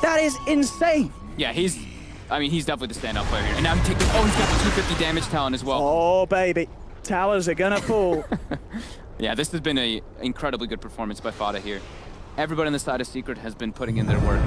E: That is insane.
F: Yeah, he's definitely the standout player here. And now he's got the 250 damage talent as well.
E: Oh, baby. Towers are gonna fall.
F: Yeah, this has been an incredibly good performance by Fada here. Everybody on the side of Secret has been putting in their work.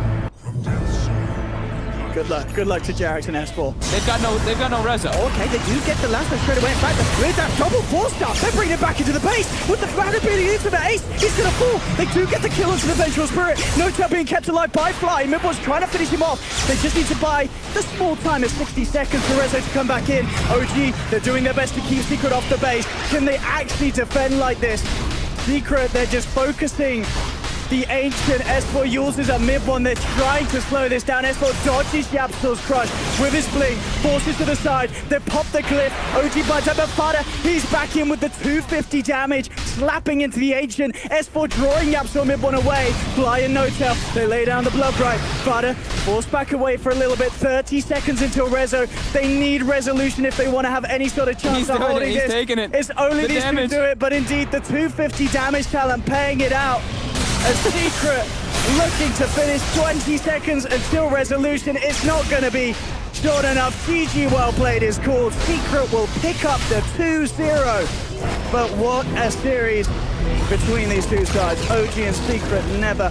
E: Good luck to Jarex and S4.
F: They've got no Reza.
E: Okay, they do get the last one straight away. In fact, with that double 4-star, they're bringing it back into the base. With the Fada being into the ace, he's gonna fall. They do get the kill onto the Vengeful Spirit. No Tail being kept alive by Fly. Midward's trying to finish him off. They just need to buy the small time of 60 seconds for Rezo to come back in. OG, they're doing their best to keep Secret off the base. Can they actually defend like this? Secret, they're just focusing. The Ancient S4 uses a mid one. They're trying to slow this down. S4 dodges Yapstor's crush with his blink, forces to the side. They pop the glyph. OG buds up, but Fada, he's back in with the 250 damage, slapping into the Ancient. S4 drawing Yapstor mid one away. Fly and No Tail, they lay down the blood right. Fada forced back away for a little bit. 30 seconds until Rezo. They need resolution if they want to have any sort of chance of holding this.
F: He's taking it.
E: It's only
F: The
E: these two
F: damage.
E: do it, but indeed the 250 damage talent paying it out. A Secret looking to finish 20 seconds until resolution. It's not going to be short enough. GG well played is called. Secret will pick up the 2-0. But what a series between these two sides. OG and Secret never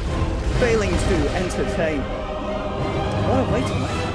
E: failing to entertain. What a way to win.